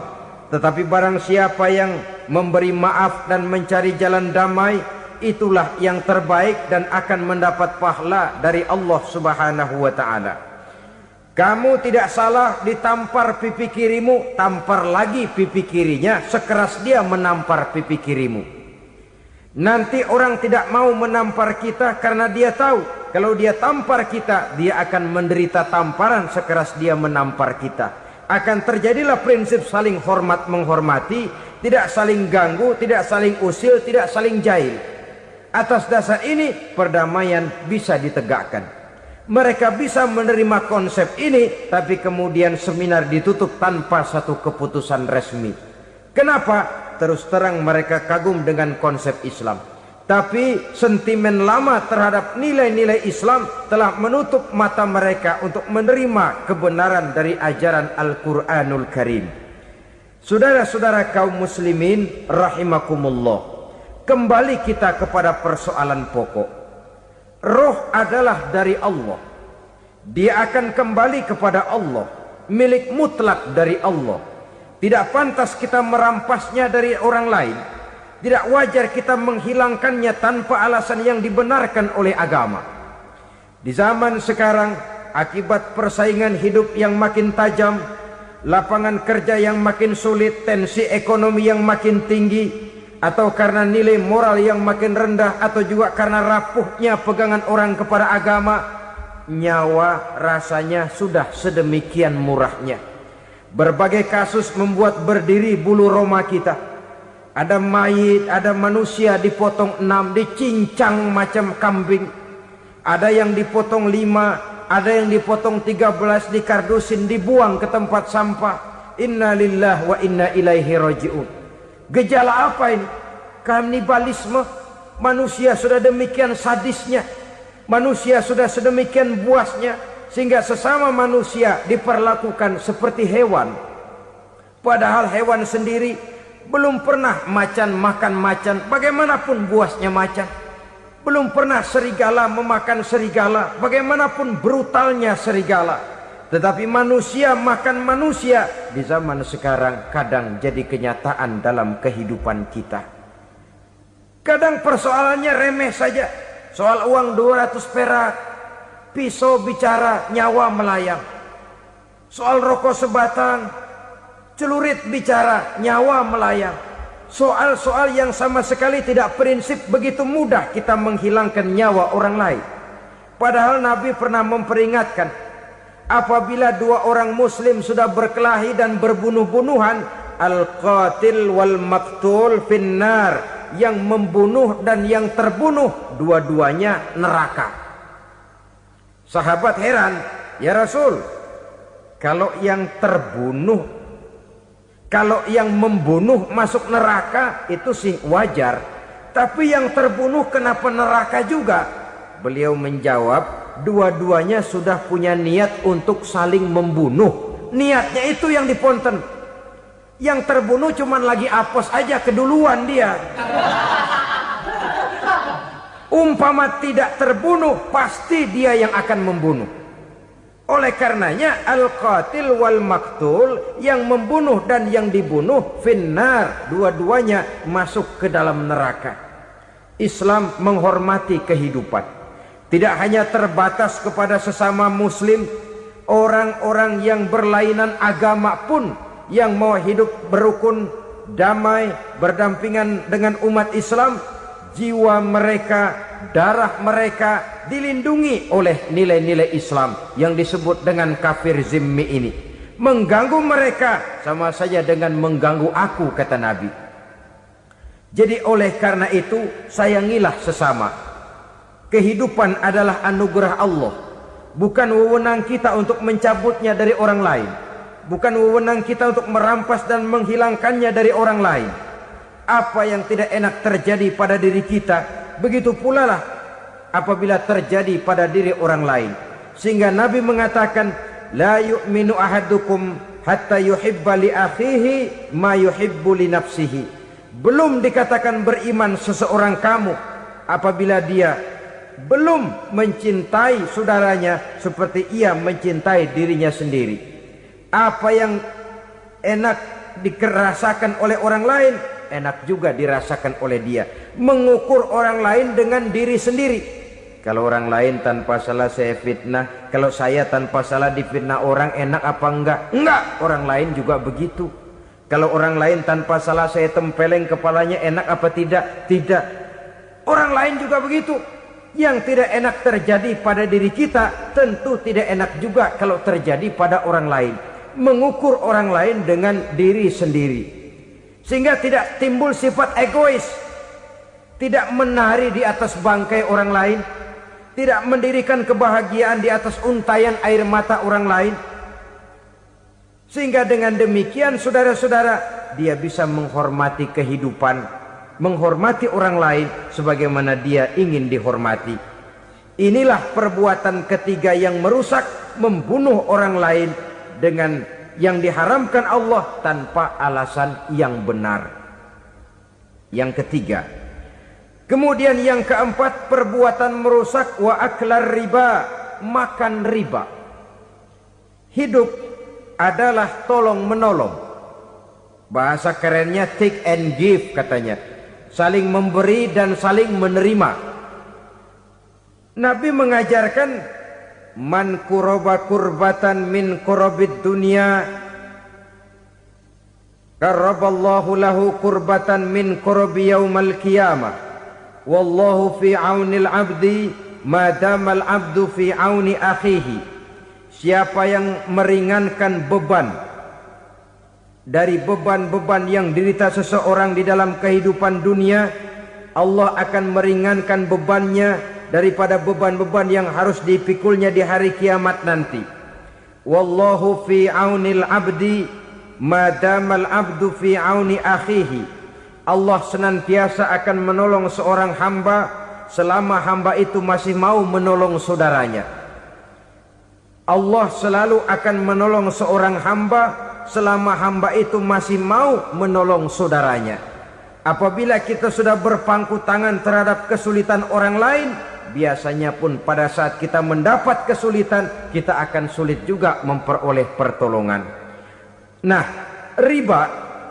tetapi barang siapa yang memberi maaf dan mencari jalan damai, itulah yang terbaik dan akan mendapat pahala dari Allah Subhanahu wa ta'ala. Kamu tidak salah ditampar pipi kirimu, tampar lagi pipi kirinya sekeras dia menampar pipi kirimu. Nanti orang tidak mau menampar kita karena dia tahu kalau dia tampar kita, dia akan menderita tamparan sekeras dia menampar kita. Akan terjadilah prinsip saling hormat menghormati, tidak saling ganggu, tidak saling usil, tidak saling jahil. Atas dasar ini perdamaian bisa ditegakkan. Mereka bisa menerima konsep ini, tapi kemudian seminar ditutup tanpa satu keputusan resmi. Kenapa? Terus terang mereka kagum dengan konsep Islam, tapi sentimen lama terhadap nilai-nilai Islam telah menutup mata mereka untuk menerima kebenaran dari ajaran Al-Quranul Karim. Saudara-saudara kaum muslimin rahimakumullah, kembali kita kepada persoalan pokok. Roh adalah dari Allah. Dia akan kembali kepada Allah, milik mutlak dari Allah. Tidak pantas kita merampasnya dari orang lain. Tidak wajar kita menghilangkannya tanpa alasan yang dibenarkan oleh agama. Di zaman sekarang akibat persaingan hidup yang makin tajam, lapangan kerja yang makin sulit, tensi ekonomi yang makin tinggi, atau karena nilai moral yang makin rendah, atau juga karena rapuhnya pegangan orang kepada agama, nyawa rasanya sudah sedemikian murahnya. Berbagai kasus membuat berdiri bulu roma kita. Ada mayit, ada manusia dipotong 6, dicincang macam kambing. Ada yang dipotong 5, ada yang dipotong 13, dikardusin, dibuang ke tempat sampah. Inna lillahi wa inna ilaihi raji'un. Gejala apa ini? Kanibalisme. Manusia sudah demikian sadisnya, manusia sudah sedemikian buasnya, sehingga sesama manusia diperlakukan seperti hewan. Padahal hewan sendiri belum pernah macan makan macan, bagaimanapun buasnya macan. Belum pernah serigala memakan serigala, bagaimanapun brutalnya serigala. Tetapi manusia makan manusia di zaman sekarang kadang jadi kenyataan dalam kehidupan kita. Kadang persoalannya remeh saja. Soal uang 200 perak, pisau bicara, nyawa melayang. Soal rokok sebatang, celurit bicara, nyawa melayang. Soal-soal yang sama sekali tidak prinsip, begitu mudah kita menghilangkan nyawa orang lain. Padahal Nabi pernah memperingatkan, apabila dua orang muslim sudah berkelahi dan berbunuh-bunuhan, al-qatil wal maktul finnar, yang membunuh dan yang terbunuh dua-duanya neraka. Sahabat heran, ya Rasul, kalau yang terbunuh, kalau yang membunuh masuk neraka itu sih wajar, tapi yang terbunuh kenapa neraka juga? Beliau menjawab, dua-duanya sudah punya niat untuk saling membunuh. Niatnya itu yang diponten. Yang terbunuh cuman lagi apes aja, keduluan dia. Umpama tidak terbunuh, pasti dia yang akan membunuh. Oleh karenanya al-qatil wal maktul, yang membunuh dan yang dibunuh finnar, dua-duanya masuk ke dalam neraka. Islam menghormati kehidupan, tidak hanya terbatas kepada sesama muslim, orang-orang yang berlainan agama pun yang mau hidup berukun, damai, berdampingan dengan umat Islam, jiwa mereka, darah mereka dilindungi oleh nilai-nilai Islam yang disebut dengan kafir zimmi ini. Mengganggu mereka sama saja dengan mengganggu aku, kata Nabi. Jadi oleh karena itu sayangilah sesama. Kehidupan adalah anugerah Allah, bukan wewenang kita untuk mencabutnya dari orang lain, bukan wewenang kita untuk merampas dan menghilangkannya dari orang lain. Apa yang tidak enak terjadi pada diri kita, begitu pula lah apabila terjadi pada diri orang lain. Sehingga Nabi mengatakan, la yu'minu ahadukum hatta yuhibba li akhihi ma yuhibbu li nafsihi. Belum dikatakan beriman seseorang kamu apabila dia belum mencintai saudaranya seperti ia mencintai dirinya sendiri. Apa yang enak dirasakan oleh orang lain, enak juga dirasakan oleh dia. Mengukur orang lain dengan diri sendiri. Kalau orang lain tanpa salah saya fitnah, kalau saya tanpa salah difitnah orang, enak apa enggak? Enggak, orang lain juga begitu. Kalau orang lain tanpa salah saya tempeleng kepalanya, enak apa tidak? Tidak. Orang lain juga begitu. Yang tidak enak terjadi pada diri kita, tentu tidak enak juga kalau terjadi pada orang lain. Mengukur orang lain dengan diri sendiri, sehingga tidak timbul sifat egois, tidak menari di atas bangkai orang lain, tidak mendirikan kebahagiaan di atas untayan air mata orang lain. Sehingga dengan demikian saudara-saudara, dia bisa menghormati kehidupan, menghormati orang lain sebagaimana dia ingin dihormati. Inilah perbuatan ketiga yang merusak, membunuh orang lain dengan yang diharamkan Allah tanpa alasan yang benar. Yang ketiga. Kemudian yang keempat, perbuatan merusak wa aklar riba, makan riba. Hidup adalah tolong menolong. Bahasa kerennya take and give katanya. Saling memberi dan saling menerima. Nabi mengajarkan man kuraba kurbatan min kurabid dunya karaballahu lahu kurbatan min kurabi yaumal qiyamah. Wallahu fi aunil abdi madamal abdu fi auni akhihi. Siapa yang meringankan beban dari beban-beban yang dirita seseorang di dalam kehidupan dunia, Allah akan meringankan bebannya daripada beban-beban yang harus dipikulnya di hari kiamat nanti. Wallahu fi aunil abdi madamal abdu fi auni akhihi. Allah senantiasa akan menolong seorang hamba selama hamba itu masih mau menolong saudaranya. Allah selalu akan menolong seorang hamba selama hamba itu masih mau menolong saudaranya. Apabila kita sudah berpangku tangan terhadap kesulitan orang lain, biasanya pun pada saat kita mendapat kesulitan, kita akan sulit juga memperoleh pertolongan. Nah, riba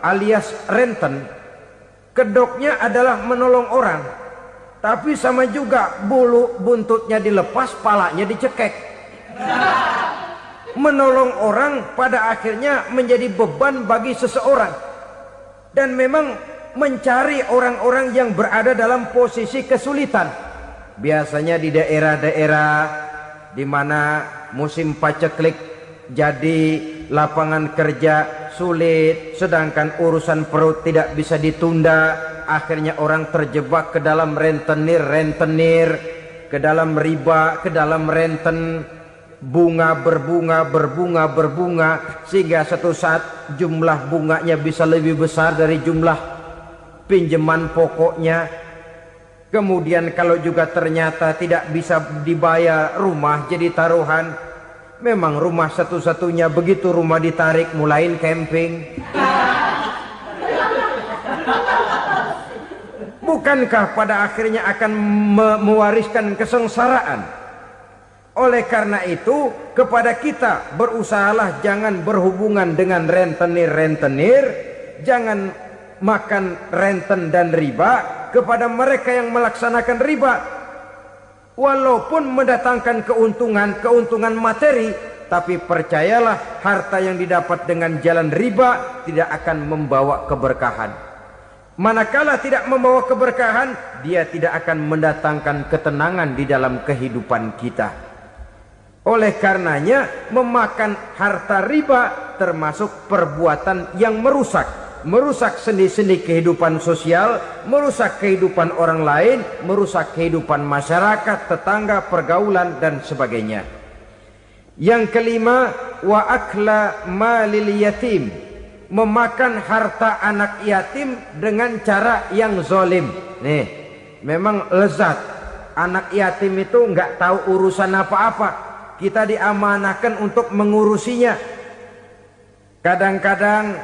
alias renten, kedoknya adalah menolong orang, tapi sama juga bulu buntutnya dilepas, palanya dicekek. Menolong orang pada akhirnya menjadi beban bagi seseorang, dan memang mencari orang-orang yang berada dalam posisi kesulitan. Biasanya di daerah-daerah di mana musim paceklik jadi lapangan kerja sulit, sedangkan urusan perut tidak bisa ditunda, akhirnya orang terjebak ke dalam rentenir, ke dalam riba, ke dalam renten, bunga berbunga, sehingga satu saat jumlah bunganya bisa lebih besar dari jumlah pinjaman pokoknya. Kemudian kalau juga ternyata tidak bisa dibayar, rumah jadi taruhan. Memang rumah satu-satunya, begitu rumah ditarik mulain camping. Bukankah pada akhirnya akan mewariskan kesengsaraan? Oleh karena itu, kepada kita berusahalah jangan berhubungan dengan rentenir, jangan makan renten dan riba. Kepada mereka yang melaksanakan riba, walaupun mendatangkan keuntungan materi, tapi percayalah harta yang didapat dengan jalan riba tidak akan membawa keberkahan. Manakala tidak membawa keberkahan, dia tidak akan mendatangkan ketenangan di dalam kehidupan kita. Oleh karenanya, memakan harta riba termasuk perbuatan yang merusak sendi-sendi kehidupan sosial, merusak kehidupan orang lain, merusak kehidupan masyarakat, tetangga, pergaulan, dan sebagainya. Yang kelima, wa akla malil yatim, memakan harta anak yatim dengan cara yang zalim. Nih, memang lezat. Anak yatim itu nggak tahu urusan apa-apa. Kita diamanahkan untuk mengurusinya. Kadang-kadang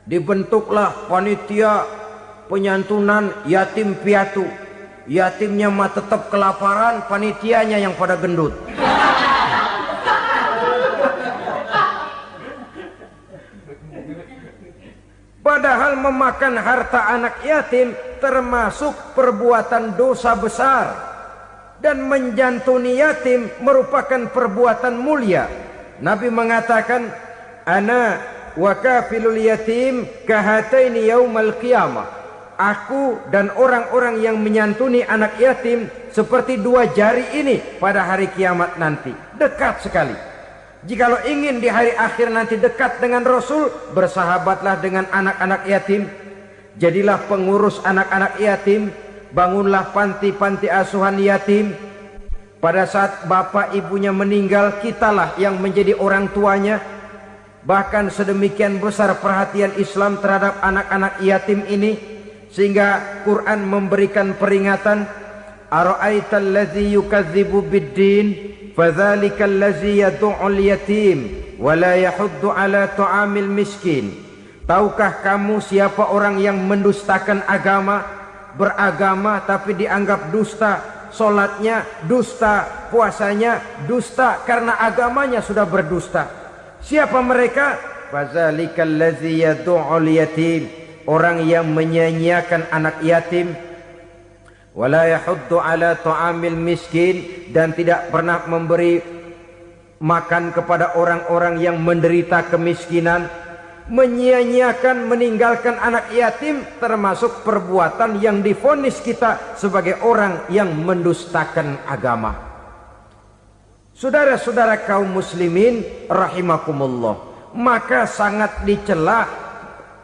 dibentuklah panitia penyantunan yatim piatu. Yatimnya mah tetap kelaparan, panitianya yang pada gendut. Padahal memakan harta anak yatim termasuk perbuatan dosa besar, dan menjantuni yatim merupakan perbuatan mulia. Nabi mengatakan, ana wa kafilul yatim kahataini yaumal qiyamah. Aku dan orang-orang yang menyantuni anak yatim seperti dua jari ini pada hari kiamat nanti. Dekat sekali. Jikalau ingin di hari akhir nanti dekat dengan Rasul, bersahabatlah dengan anak-anak yatim. Jadilah pengurus anak-anak yatim. Bangunlah panti-panti asuhan yatim. Pada saat bapak ibunya meninggal, kitalah yang menjadi orang tuanya. Bahkan sedemikian besar perhatian Islam terhadap anak-anak yatim ini, sehingga Quran memberikan peringatan, ara'aital ladzi yukadzibu bid-din fadzalikal ladzi yad'ul yatim wa la yahuddu ala ta'amil miskin. Tahukah kamu siapa orang yang mendustakan agama, beragama tapi dianggap dusta, salatnya dusta, puasanya dusta karena agamanya sudah berdusta. Siapa mereka? Fazalikal ladzi yad'ul yatim, orang yang menyia-nyiakan anak yatim, wala yahuddu ala ta'amil miskin, dan tidak pernah memberi makan kepada orang-orang yang menderita kemiskinan, menyia-nyiakan, meninggalkan anak yatim, termasuk perbuatan yang divonis kita sebagai orang yang mendustakan agama. Saudara-saudara kaum muslimin rahimakumullah, maka sangat dicela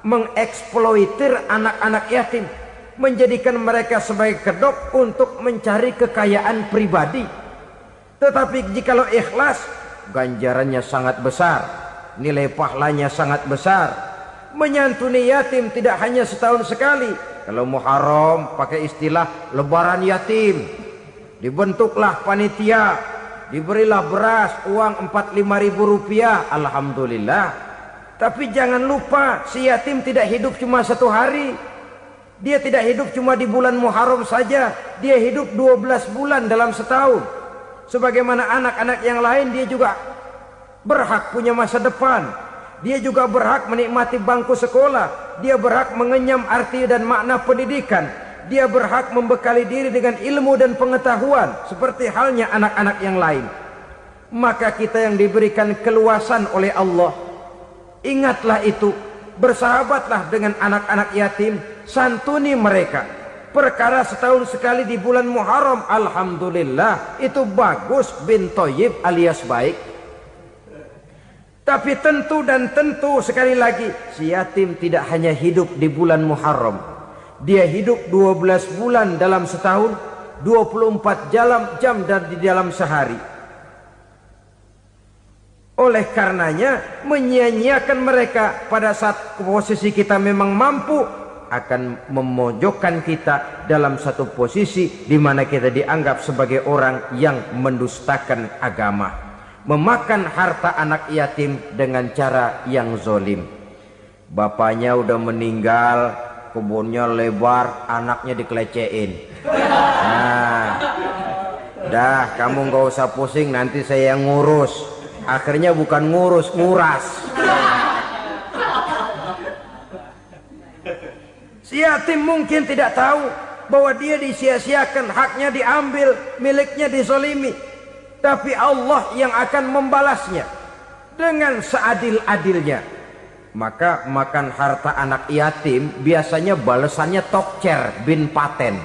mengeksploitir anak-anak yatim, menjadikan mereka sebagai kedok untuk mencari kekayaan pribadi. Tetapi jikalau ikhlas, ganjarannya sangat besar, nilai pahalanya sangat besar. Menyantuni yatim tidak hanya setahun sekali. Kalau Muharram pakai istilah lebaran yatim, dibentuklah panitia, diberilah beras, uang 4-5 ribu rupiah, alhamdulillah. Tapi jangan lupa, si yatim tidak hidup cuma satu hari. Dia tidak hidup cuma di bulan Muharram saja, dia hidup 12 bulan dalam setahun. Sebagaimana anak-anak yang lain, dia juga berhak punya masa depan. Dia juga berhak menikmati bangku sekolah. Dia berhak mengenyam arti dan makna pendidikan. Dia berhak membekali diri dengan ilmu dan pengetahuan, seperti halnya anak-anak yang lain. Maka kita yang diberikan keluasan oleh Allah, ingatlah itu, bersahabatlah dengan anak-anak yatim, santuni mereka. Perkara setahun sekali di bulan Muharram, alhamdulillah, itu bagus, bin Thayyib alias baik. Tapi tentu dan tentu sekali lagi, si yatim tidak hanya hidup di bulan Muharram. Dia hidup 12 bulan dalam setahun, 24 jam di dalam sehari. Oleh karenanya, menyia-nyiakan mereka pada saat posisi kita memang mampu akan memojokkan kita dalam satu posisi di mana kita dianggap sebagai orang yang mendustakan agama, memakan harta anak yatim dengan cara yang zolim. Bapaknya udah meninggal, kebunnya lebar, anaknya dikelecehin. Nah, dah kamu gak usah pusing, nanti saya yang ngurus. Akhirnya bukan ngurus, nguras. Si yatim mungkin tidak tahu bahwa dia disia-siakan, haknya diambil, miliknya dizolimi. Tapi Allah yang akan membalasnya dengan seadil-adilnya. Maka makan harta anak yatim biasanya balasannya tokcer bin paten.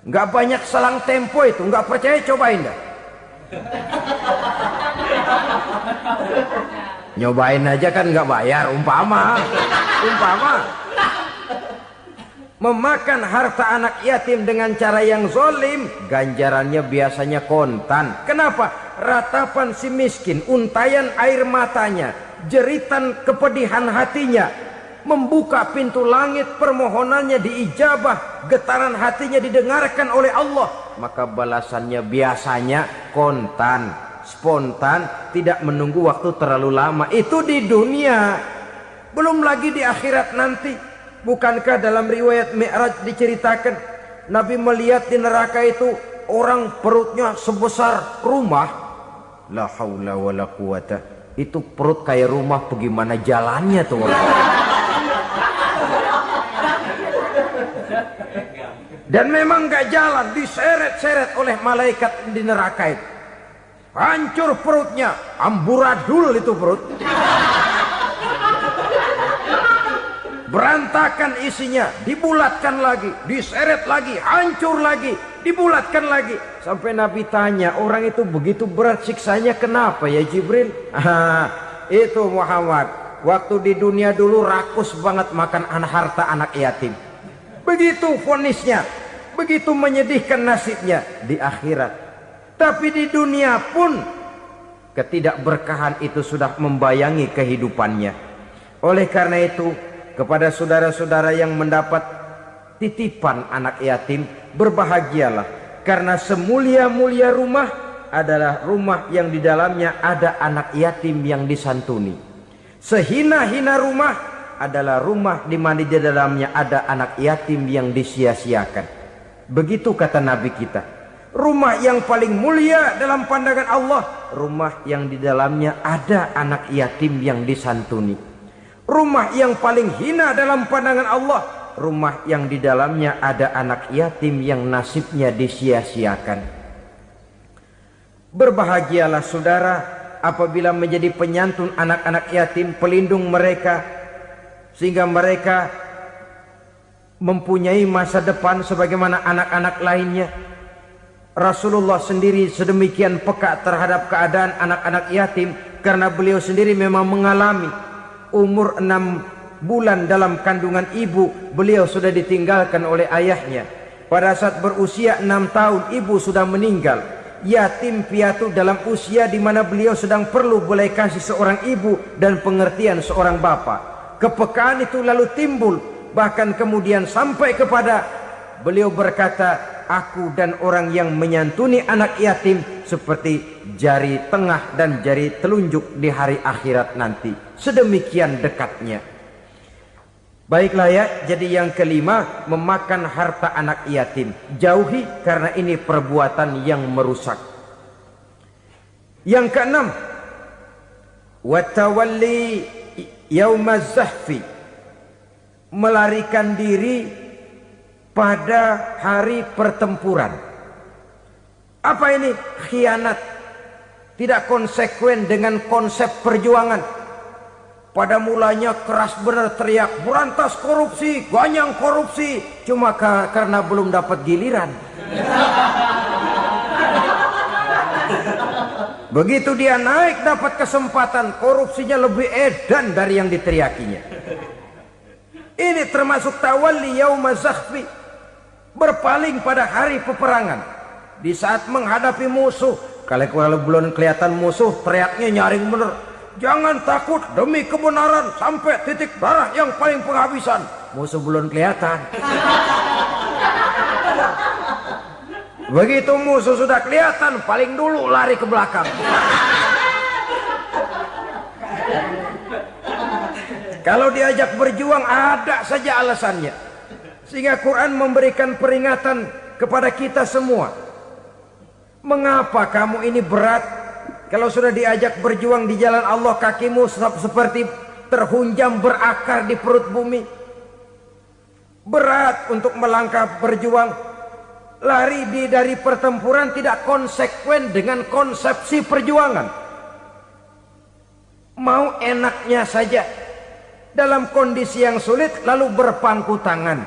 Nggak banyak selang tempo itu, nggak percaya cobain dah. Nyobain aja kan nggak bayar, umpama memakan harta anak yatim dengan cara yang zolim, ganjarannya biasanya kontan. Kenapa? Ratapan si miskin, untayan air matanya, jeritan kepedihan hatinya, membuka pintu langit, permohonannya diijabah, getaran hatinya didengarkan oleh Allah, maka balasannya biasanya kontan, spontan, tidak menunggu waktu terlalu lama. Itu di dunia, belum lagi di akhirat nanti. Bukankah dalam riwayat Mi'raj diceritakan Nabi melihat di neraka itu orang perutnya sebesar rumah? La haula wala quwata. Itu perut kayak rumah, bagaimana jalannya tuh orang? Dan memang gak jalan, diseret-seret oleh malaikat di neraka itu. Hancur perutnya, amburadul itu perut. Berantakan isinya, dibulatkan lagi, diseret lagi, hancur lagi, dibulatkan lagi. Sampai Nabi tanya, orang itu begitu berat siksanya kenapa ya Jibril? Itu Muhammad, waktu di dunia dulu rakus banget makan harta anak yatim. Begitu vonisnya, begitu menyedihkan nasibnya di akhirat. Tapi di dunia pun ketidakberkahan itu sudah membayangi kehidupannya. Oleh karena itu, kepada saudara-saudara yang mendapat titipan anak yatim, berbahagialah, karena semulia-mulia rumah adalah rumah yang di dalamnya ada anak yatim yang disantuni. Sehina-hina rumah adalah rumah di mana di dalamnya ada anak yatim yang disia-siakan. Begitu kata Nabi kita. Rumah yang paling mulia dalam pandangan Allah, rumah yang di dalamnya ada anak yatim yang disantuni. Rumah yang paling hina dalam pandangan Allah, rumah yang di dalamnya ada anak yatim yang nasibnya disia-siakan. Berbahagialah saudara apabila menjadi penyantun anak-anak yatim, pelindung mereka, sehingga mereka mempunyai masa depan sebagaimana anak-anak lainnya. Rasulullah sendiri sedemikian peka terhadap keadaan anak-anak yatim karena beliau sendiri memang mengalami umur 6 bulan dalam kandungan ibu, beliau sudah ditinggalkan oleh ayahnya. Pada saat berusia 6 tahun ibu sudah meninggal. Yatim piatu dalam usia di mana beliau sedang perlu belas kasih seorang ibu dan pengertian seorang bapa. Kepekaan itu lalu timbul, bahkan kemudian sampai kepada beliau berkata, aku dan orang yang menyantuni anak yatim seperti jari tengah dan jari telunjuk di hari akhirat nanti. Sedemikian dekatnya. Baiklah ya, jadi yang kelima, memakan harta anak yatim. Jauhi karena ini perbuatan yang merusak. Yang keenam, watawalli yaumaz zahfi, melarikan diri pada hari pertempuran. Apa ini? Khianat. Tidak konsekuen dengan konsep perjuangan. Pada mulanya keras benar teriak, berantas korupsi, ganyang korupsi. Cuma karena belum dapat giliran. Begitu dia naik dapat kesempatan, korupsinya lebih edan dari yang diteriakinya. Ini termasuk tawalli yaumaz zahfi, berpaling pada hari peperangan. Di saat menghadapi musuh, kalau belum kelihatan musuh, teriaknya nyaring bener. Jangan takut demi kebenaran sampai titik darah yang paling penghabisan. Musuh belum kelihatan. Begitu musuh sudah kelihatan, paling dulu lari ke belakang. Kalau diajak berjuang ada saja alasannya. Sehingga Quran memberikan peringatan kepada kita semua. Mengapa kamu ini berat? Kalau sudah diajak berjuang di jalan Allah, kakimu seperti terhunjam berakar di perut bumi. Berat untuk melangkah berjuang. Lari dari pertempuran tidak konsekuen dengan konsepsi perjuangan. Mau enaknya saja. Dalam kondisi yang sulit lalu berpangku tangan.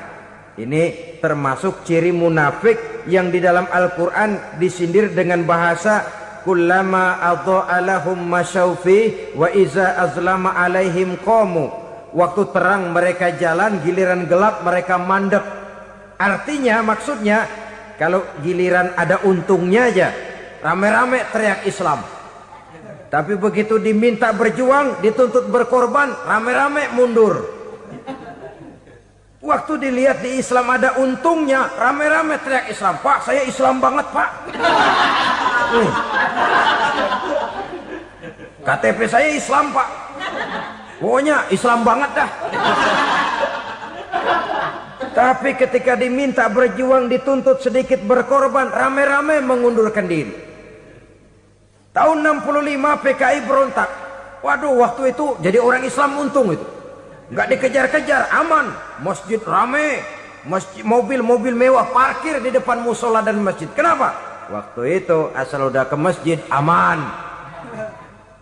Ini termasuk ciri munafik yang di dalam Al-Quran disindir dengan bahasa kullama adha'a lahum masyaufi wa iza azlama alaihim qamu. Waktu terang mereka jalan, giliran gelap mereka mandek. Artinya, maksudnya kalau giliran ada untungnya aja rame-rame teriak Islam. Tapi begitu diminta berjuang, dituntut berkorban, rame-rame mundur. Waktu dilihat di Islam ada untungnya, rame-rame teriak Islam. Pak, saya Islam banget, Pak. KTP saya Islam, Pak. Pokoknya Islam banget dah. Tapi ketika diminta berjuang, dituntut sedikit berkorban, rame-rame mengundurkan diri. Tahun 65 PKI berontak. Waduh, waktu itu jadi orang Islam untung itu. Nggak dikejar-kejar, aman. Masjid rame, masjid, mobil-mobil mewah parkir di depan musola dan masjid. Kenapa? Waktu itu asal udah ke masjid aman.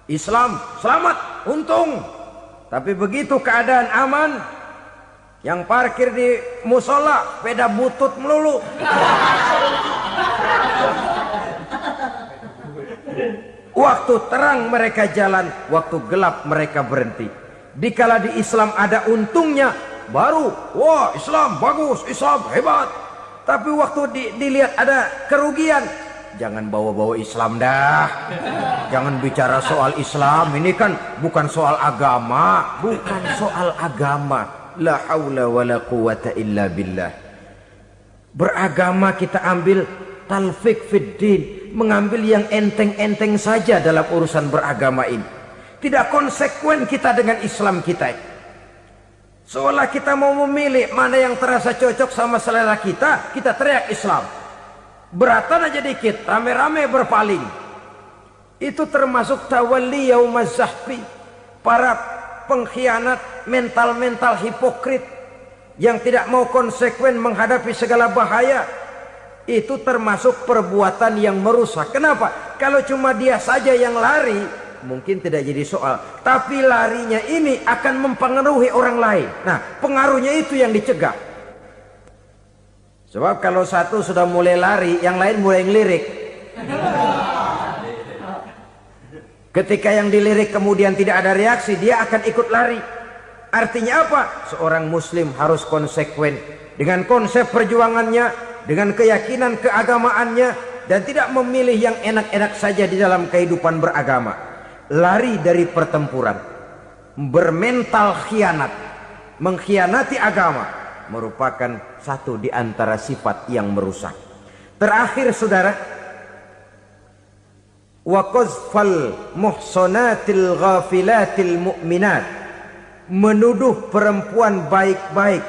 Islam selamat, untung. Tapi begitu keadaan aman, yang parkir di musola sepeda butut melulu. Waktu terang mereka jalan, waktu gelap mereka berhenti. Dikala di Islam ada untungnya, baru wah Islam bagus, Islam hebat. Tapi waktu dilihat ada kerugian, jangan bawa-bawa Islam dah. Jangan bicara soal Islam, ini kan bukan soal agama. Bukan soal agama. La haula wa la quwata illa billah. Beragama kita ambil talfik fid din, mengambil yang enteng-enteng saja dalam urusan beragama ini. Tidak konsekuen kita dengan Islam kita. Seolah kita mau memilih mana yang terasa cocok sama selera kita, kita teriak Islam. Beratan aja dikit, rame-rame berpaling. Itu termasuk tawalli yaumaz zahfi. Para pengkhianat, mental-mental hipokrit yang tidak mau konsekuen menghadapi segala bahaya. itu termasuk perbuatan yang merusak. Kenapa? Kalau cuma dia saja yang lari, mungkin tidak jadi soal. Tapi larinya ini akan mempengaruhi orang lain. Nah, pengaruhnya itu yang dicegah. Sebab kalau satu sudah mulai lari, yang lain mulai ngelirik. Ketika yang dilirik kemudian tidak ada reaksi, dia akan ikut lari. Artinya apa? Seorang muslim harus konsekuen dengan konsep perjuangannya, dengan keyakinan keagamaannya, dan tidak memilih yang enak-enak saja di dalam kehidupan beragama. Lari dari pertempuran, bermental khianat, mengkhianati agama, merupakan satu di antara sifat yang merusak. Terakhir saudara, wa qazfal muhsanatil ghafilatil mu'minat, menuduh perempuan baik-baik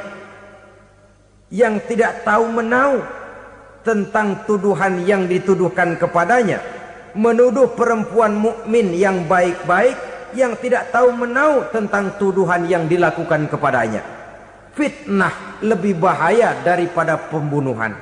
yang tidak tahu menau tentang tuduhan yang dituduhkan kepadanya, menuduh perempuan mukmin yang baik-baik yang tidak tahu menau tentang tuduhan yang dilakukan kepadanya. Fitnah lebih bahaya daripada pembunuhan.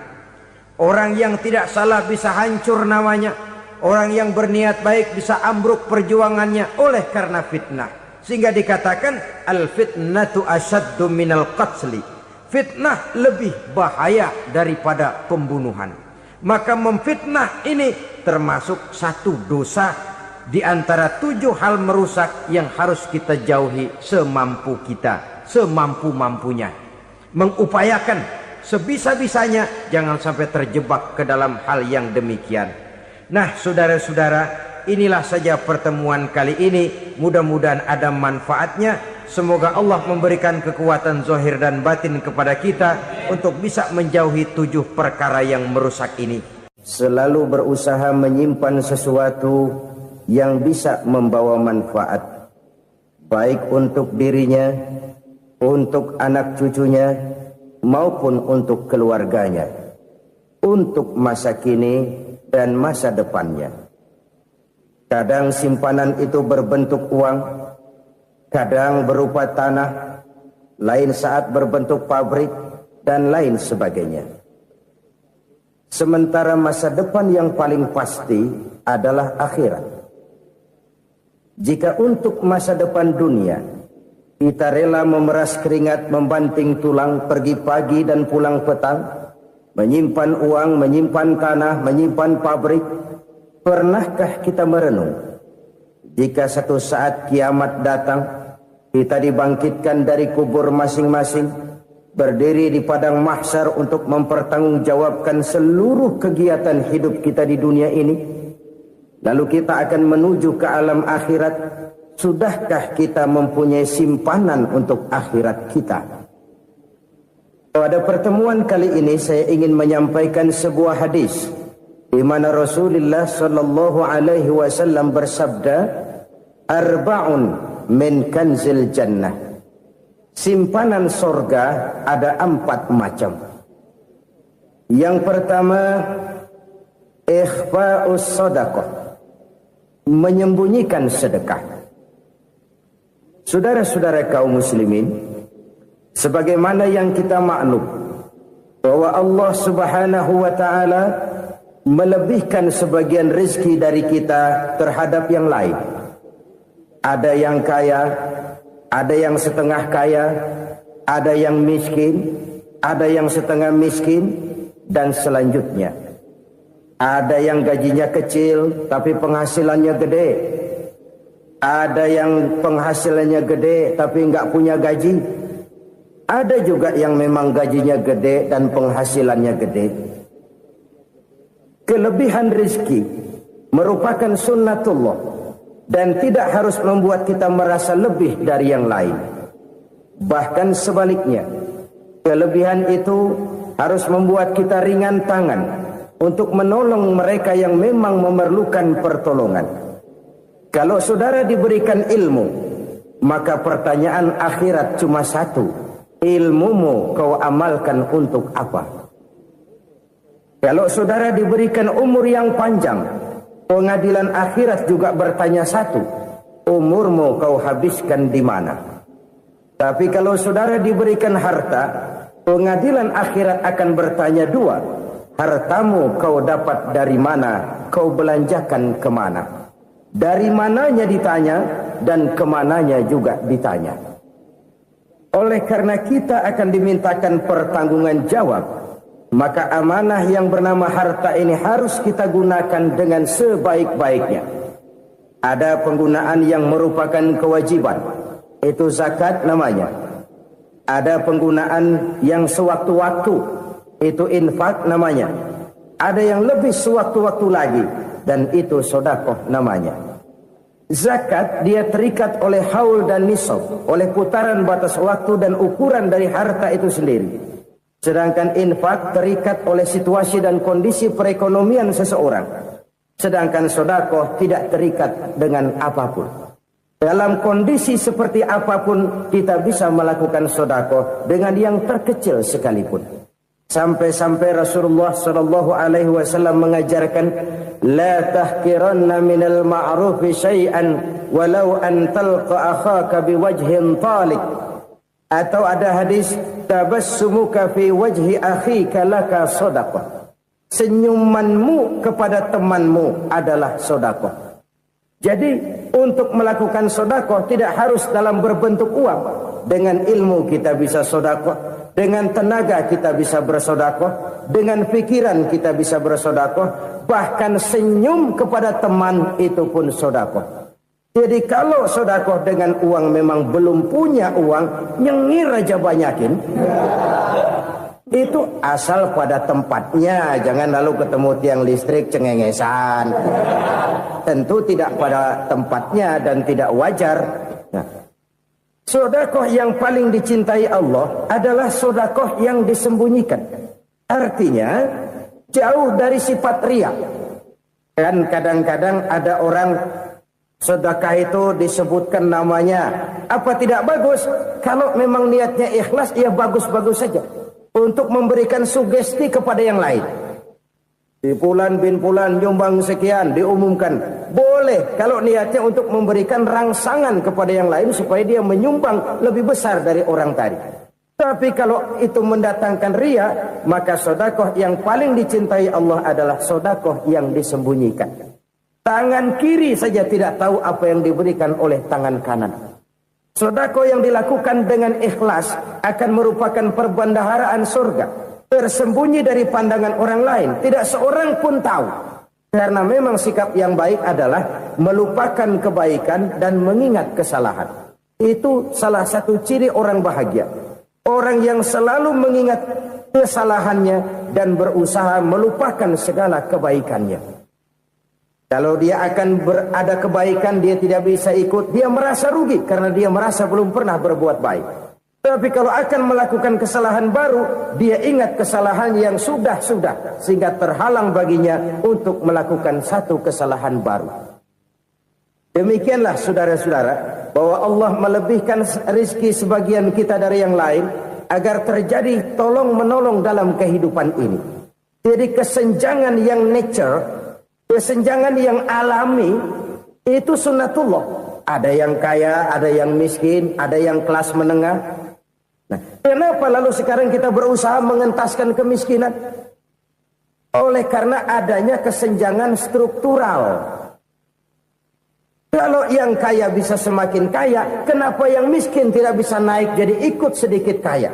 Orang yang tidak salah bisa hancur namanya, orang yang berniat baik bisa ambruk perjuangannya oleh karena fitnah. Sehingga dikatakan al-fitnatu asyaddu minal qatli. Fitnah lebih bahaya daripada pembunuhan. Maka memfitnah ini termasuk satu dosa di antara 7 hal merusak yang harus kita jauhi semampu kita, semampu-mampunya. Mengupayakan sebisa-bisanya jangan sampai terjebak ke dalam hal yang demikian. Nah, saudara-saudara, inilah saja pertemuan kali ini. Mudah-mudahan ada manfaatnya. Semoga Allah memberikan kekuatan zahir dan batin kepada kita untuk bisa menjauhi 7 perkara yang merusak ini. Selalu berusaha menyimpan sesuatu yang bisa membawa manfaat, baik untuk dirinya, untuk anak cucunya, maupun untuk keluarganya, untuk masa kini dan masa depannya. Kadang simpanan itu berbentuk uang, kadang berupa tanah, lain saat berbentuk pabrik, dan lain sebagainya. Sementara masa depan yang paling pasti adalah akhirat. Jika untuk masa depan dunia kita rela memeras keringat, membanting tulang, pergi pagi dan pulang petang, menyimpan uang, menyimpan tanah, menyimpan pabrik, pernahkah kita merenung jika satu saat kiamat datang, kita dibangkitkan dari kubur masing-masing, berdiri di padang mahsyar untuk mempertanggungjawabkan seluruh kegiatan hidup kita di dunia ini, lalu kita akan menuju ke alam akhirat. Sudahkah kita mempunyai simpanan untuk akhirat kita? Pada pertemuan kali ini saya ingin menyampaikan sebuah hadis di mana Rasulullah sallallahu alaihi wasallam bersabda, arba'un min kanzil jannah. Simpanan sorga ada 4 macam. Yang pertama, ikhfa'us sadaqah, menyembunyikan sedekah. Saudara-saudara kaum muslimin, sebagaimana yang kita maklum bahwa Allah Subhanahu wa taala melebihkan sebagian rezeki dari kita terhadap yang lain. Ada yang kaya, ada yang setengah kaya, ada yang miskin, ada yang setengah miskin, dan selanjutnya. Ada yang gajinya kecil tapi penghasilannya gede. Ada yang penghasilannya gede tapi nggak punya gaji. Ada juga yang memang gajinya gede dan penghasilannya gede. Kelebihan rezeki merupakan sunnatullah dan tidak harus membuat kita merasa lebih dari yang lain. Bahkan sebaliknya, kelebihan itu harus membuat kita ringan tangan untuk menolong mereka yang memang memerlukan pertolongan. Kalau saudara diberikan ilmu, maka pertanyaan akhirat cuma satu: ilmumu kau amalkan untuk apa? Kalau saudara diberikan umur yang panjang, pengadilan akhirat juga bertanya satu: umurmu kau habiskan di mana? Tapi kalau saudara diberikan harta, pengadilan akhirat akan bertanya 2: hartamu kau dapat dari mana, kau belanjakan kemana. Dari mananya ditanya, dan kemananya juga ditanya. Oleh karena kita akan dimintakan pertanggungan jawab, maka amanah yang bernama harta ini harus kita gunakan dengan sebaik-baiknya. Ada penggunaan yang merupakan kewajiban, itu zakat namanya. Ada penggunaan yang sewaktu-waktu, itu infak namanya. Ada yang lebih sewaktu-waktu lagi, dan itu sedekah namanya. Zakat dia terikat oleh haul dan nisab, oleh putaran batas waktu dan ukuran dari harta itu sendiri. Sedangkan infak terikat oleh situasi dan kondisi perekonomian seseorang. Sedangkan sedekah tidak terikat dengan apapun. Dalam kondisi seperti apapun kita bisa melakukan sedekah dengan yang terkecil sekalipun. Sampai-sampai Rasulullah sallallahu alaihi wasallam mengajarkan, la tahqiranna minal ma'rufi syai'an walau an talqa akhaka biwajhin talik. Atau ada hadis, tabassumuka fi wajhi akhika laka sedekah. Senyumanmu kepada temanmu adalah sedekah. Jadi untuk melakukan sedekah tidak harus dalam berbentuk uang. Dengan ilmu kita bisa sedekah. Dengan tenaga kita bisa bersedekah, dengan pikiran kita bisa bersedekah, bahkan senyum kepada teman itu pun sedekah. Jadi kalau sedekah dengan uang memang belum punya uang, nyengir aja banyakin. Itu asal pada tempatnya, jangan lalu ketemu tiang listrik cengengesan. Tentu tidak pada tempatnya dan tidak wajar. Nah, sedekah yang paling dicintai Allah adalah sedekah yang disembunyikan. Artinya jauh dari sifat riya. Kan kadang-kadang ada orang sedekah itu disebutkan namanya. Apa tidak bagus? Kalau memang niatnya ikhlas, ya bagus-bagus saja. Untuk memberikan sugesti kepada yang lain. Di Fulan bin Fulan nyumbang sekian, diumumkan. Boleh kalau niatnya untuk memberikan rangsangan kepada yang lain supaya dia menyumbang lebih besar dari orang tadi. Tapi kalau itu mendatangkan riya, maka sedekah yang paling dicintai Allah adalah sedekah yang disembunyikan. Tangan kiri saja tidak tahu apa yang diberikan oleh tangan kanan. Sedekah yang dilakukan dengan ikhlas akan merupakan perbendaharaan surga. Tersembunyi dari pandangan orang lain, tidak seorang pun tahu. Karena memang sikap yang baik adalah melupakan kebaikan dan mengingat kesalahan. Itu salah satu ciri orang bahagia. Orang yang selalu mengingat kesalahannya dan berusaha melupakan segala kebaikannya. Kalau dia akan berada kebaikan, dia tidak bisa ikut, dia merasa rugi karena dia merasa belum pernah berbuat baik. Tapi kalau akan melakukan kesalahan baru, dia ingat kesalahan yang sudah-sudah, sehingga terhalang baginya untuk melakukan satu kesalahan baru. Demikianlah saudara-saudara, bahwa Allah melebihkan rizki sebagian kita dari yang lain, agar terjadi tolong-menolong dalam kehidupan ini. Jadi kesenjangan yang nature, kesenjangan yang alami, itu sunnatullah. Ada yang kaya, ada yang miskin, ada yang kelas menengah. Nah, kenapa lalu sekarang kita berusaha mengentaskan kemiskinan? Oleh karena adanya kesenjangan struktural. Kalau yang kaya bisa semakin kaya, kenapa yang miskin tidak bisa naik jadi ikut sedikit kaya?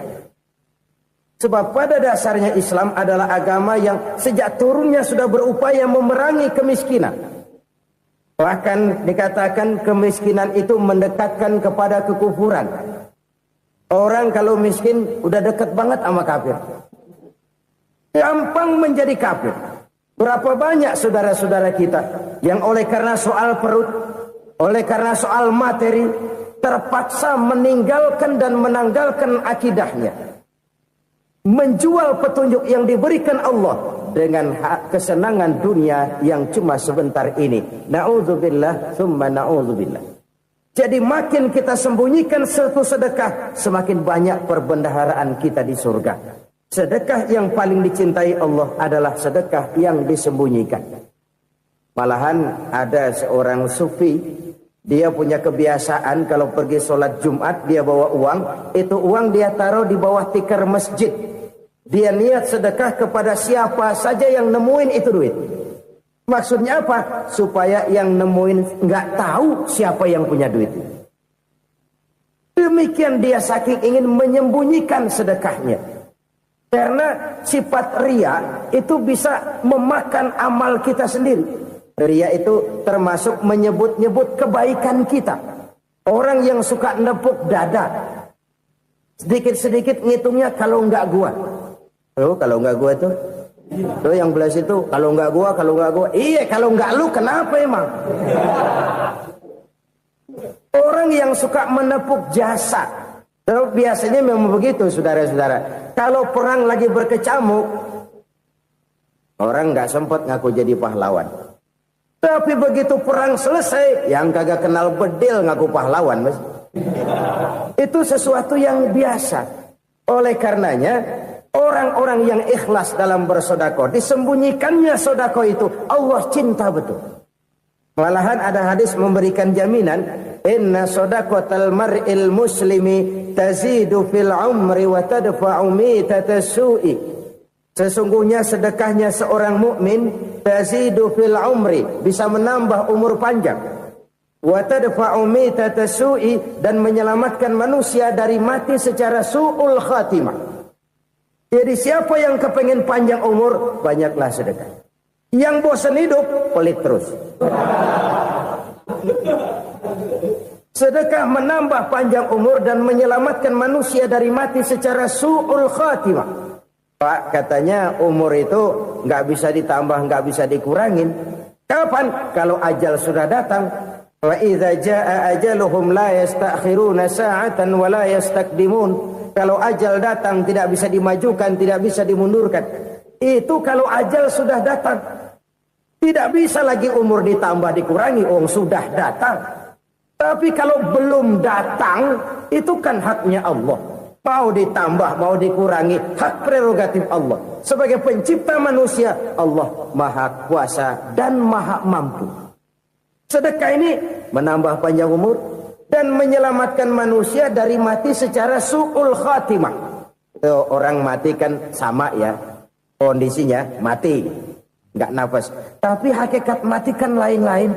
Sebab pada dasarnya Islam adalah agama yang sejak turunnya sudah berupaya memerangi kemiskinan. Bahkan dikatakan kemiskinan itu mendekatkan kepada kekufuran. Orang kalau miskin udah dekat banget sama kafir. Gampang menjadi kafir. Berapa banyak saudara-saudara kita yang oleh karena soal perut, oleh karena soal materi, terpaksa meninggalkan dan menanggalkan akidahnya. Menjual petunjuk yang diberikan Allah dengan kesenangan dunia yang cuma sebentar ini. Na'udzubillah, thumma na'udzubillah. Jadi makin kita sembunyikan satu sedekah, semakin banyak perbendaharaan kita di surga. Sedekah yang paling dicintai Allah adalah sedekah yang disembunyikan. Malahan ada seorang sufi, dia punya kebiasaan kalau pergi sholat Jumat dia bawa uang, itu uang dia taruh di bawah tikar masjid. Dia niat sedekah kepada siapa saja yang nemuin itu duit. Maksudnya apa? Supaya yang nemuin nggak tahu siapa yang punya duit. Demikian dia saking ingin menyembunyikan sedekahnya. Karena sifat riya itu bisa memakan amal kita sendiri. Riya itu termasuk menyebut-nyebut kebaikan kita. Orang yang suka nepuk dada, sedikit-sedikit ngitungnya kalau nggak gua. Oh, kalau nggak gua tuh yang belas itu kalau nggak gua. Iya, kalau nggak lu kenapa emang? Orang yang suka menepuk jasa. Biasanya memang begitu, saudara-saudara. Kalau perang lagi berkecamuk, orang nggak sempat ngaku jadi pahlawan. Tapi begitu perang selesai, yang kagak kenal bedil ngaku pahlawan, Mas. Itu sesuatu yang biasa. Oleh karenanya, orang-orang yang ikhlas dalam bersedekah, disembunyikannya sedekah itu, Allah cinta betul. Malahan ada hadis memberikan jaminan, inna sadaqatal mar'il muslimi tazidu fil umri wa tadfa'u mitatas su'i. Sesungguhnya sedekahnya seorang mukmin tazidu fil umri, bisa menambah umur panjang. Wa tadfa'u mitatas su'i, dan menyelamatkan manusia dari mati secara su'ul khatimah. Jadi siapa yang kepengen panjang umur, banyaklah sedekah. Yang bosan hidup, pelit terus. Sedekah menambah panjang umur dan menyelamatkan manusia dari mati secara su'ul khatimah. Pak, katanya umur itu nggak bisa ditambah, nggak bisa dikurangin. Kapan? Kalau ajal sudah datang. Wa idza jaa ajaluhum la yastakhiruna sa'atan wa la yastaqdimun. Kalau ajal datang tidak bisa dimajukan, tidak bisa dimundurkan. Itu kalau ajal sudah datang. Tidak bisa lagi umur ditambah dikurangi, sudah datang. Tapi kalau belum datang, itu kan haknya Allah. Mau ditambah, mau dikurangi, hak prerogatif Allah. Sebagai pencipta manusia, Allah maha kuasa dan maha mampu. Sedekah ini menambah panjang umur dan menyelamatkan manusia dari mati secara su'ul khatimah. Orang mati kan sama ya, kondisinya mati, nggak nafas. Tapi hakikat mati kan lain-lain.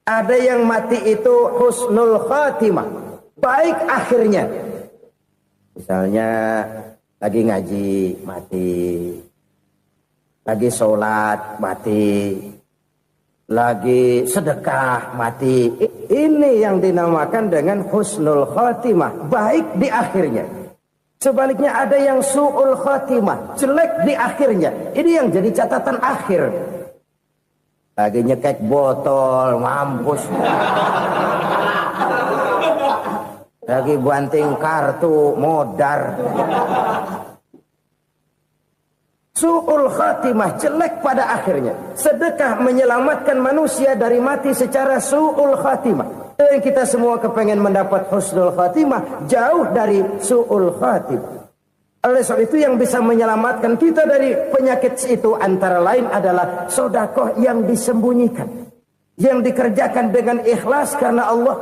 Ada yang mati itu husnul khatimah, baik akhirnya. Misalnya lagi ngaji mati, lagi sholat mati, lagi sedekah mati. Ini yang dinamakan dengan husnul khatimah, baik di akhirnya. Sebaliknya ada yang su'ul khatimah, jelek di akhirnya. Ini yang jadi catatan akhir. Lagi nyekek botol, mampus. Lagi banting kartu, modar. Su'ul khatimah, jelek pada akhirnya. Sedekah menyelamatkan manusia dari mati secara su'ul khatimah. Dan kita semua kepengen mendapat husnul khatimah, jauh dari su'ul khatimah. Oleh sebab itu yang bisa menyelamatkan kita dari penyakit itu antara lain adalah sedekah yang disembunyikan. Yang dikerjakan dengan ikhlas karena Allah.